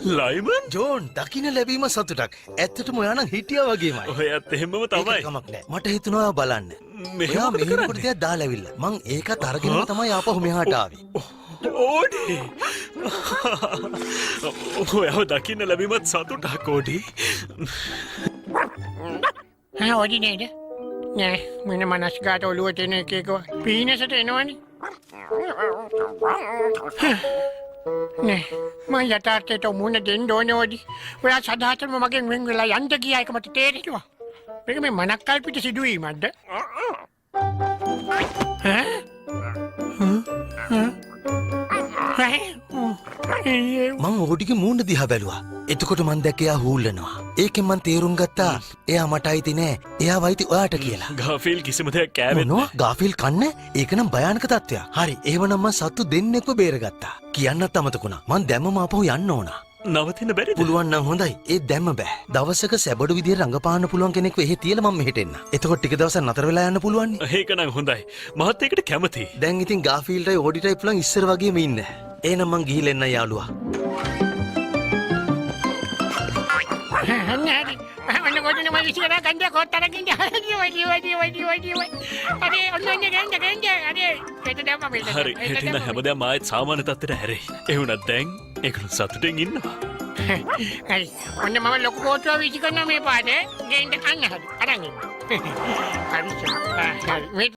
ලයිමන් ජෝන් දකින ලැබීම සතුටක්. ඇත්තටම ඔයා නම් හිටියා වගේමයි. ඔයත් එහෙමම තමයි. ඒක කමක් නෑ. මට හිතුණා බලන්න. මෙහෙම ඔයා මොකද මෙහෙම කොට කරන්නේ? තියා දාලා ඇවිල්ලා. මං ඒකත් අරගෙන තමයි ආපහු මෙහාට ආවේ. ඕඩි ඔයාව දකින්න ලැබීමත් සතුටක් ඕඩි. ඔඩි නේද නෑ මෙන මනස්ගාට ඔලුවට එන එකක පීනසට එනවනි නෑ මං යථාර්ථයට මුණ දෙන්න ඕනේ ඕඩි. ඔයා සදාතනම මගෙන් වෙන් වෙලා යන්න ගියා එක මට තේරෙනවා. මේක මේ මනක්කල්පිත සිදුවීමක්ද? මං ඕඩිගේ මූණ දිහා බැලුවා. එතකොට මං දැක්ක එයා හූල්ලනවා. ඒකෙන් මං තේරුම් ගත්තා එයා මට අයිති නෑ. එයා වයිති ඔයාට කියලා. ගාෆිල් කිසිම දෙයක් කෑවෙන්නේ මොනවා? ගාෆිල් කන්නේ? ඒක නම් භයානක තත්ත්වයක්. හරි, එහෙමනම් මං සත්තු දෙන්නෙක්ව බේරගත්තා. කියන්නත් අමතකුණා. මං දැම්මම ආපහු යන්න ඕන. නවතින්න බැරිද? පුළුවන් නම් හොඳයි. ඒ දැම්ම බෑ. දවසක සැබඩු විදියට රඟපාන්න පුළුවන් කෙනෙක්ව එහෙ තියලා මම මෙහෙට එන්න. එතකොට ටික දවසක් නතර වෙලා යන්න පුළුවන් නේ. ඒක නම් හොඳයි. මහත් ඒකට කැමතියි. දැන් ඉතින් ගාෆීල්ටයි ඕඩිටයි පුළුවන් ඉස්සර වගේම ඉන්න. එහෙනම් මං ගිහිල්ලා එන්න යාළුවා. හරි ඔන්න ගොඩන මම විසිකලා ගන්ධ කොට්ටරකින් වඩි අරේ ඔන්න ගන්ධ අරේ ඒට දැම්ම මෙන්න හරි හිටින හැමදේම ආයෙත් සාමාන්‍ය තත්ත්වයට හැරෙයි. ඒ වුණත් දැන් ඒකලු සතුටින් ඉන්නවා. හරි ඔන්න මම ලොකු කෝටුව විසි කරන මේ පාට ගේන්න කන්න හරි අරන් ඉන්න. හරි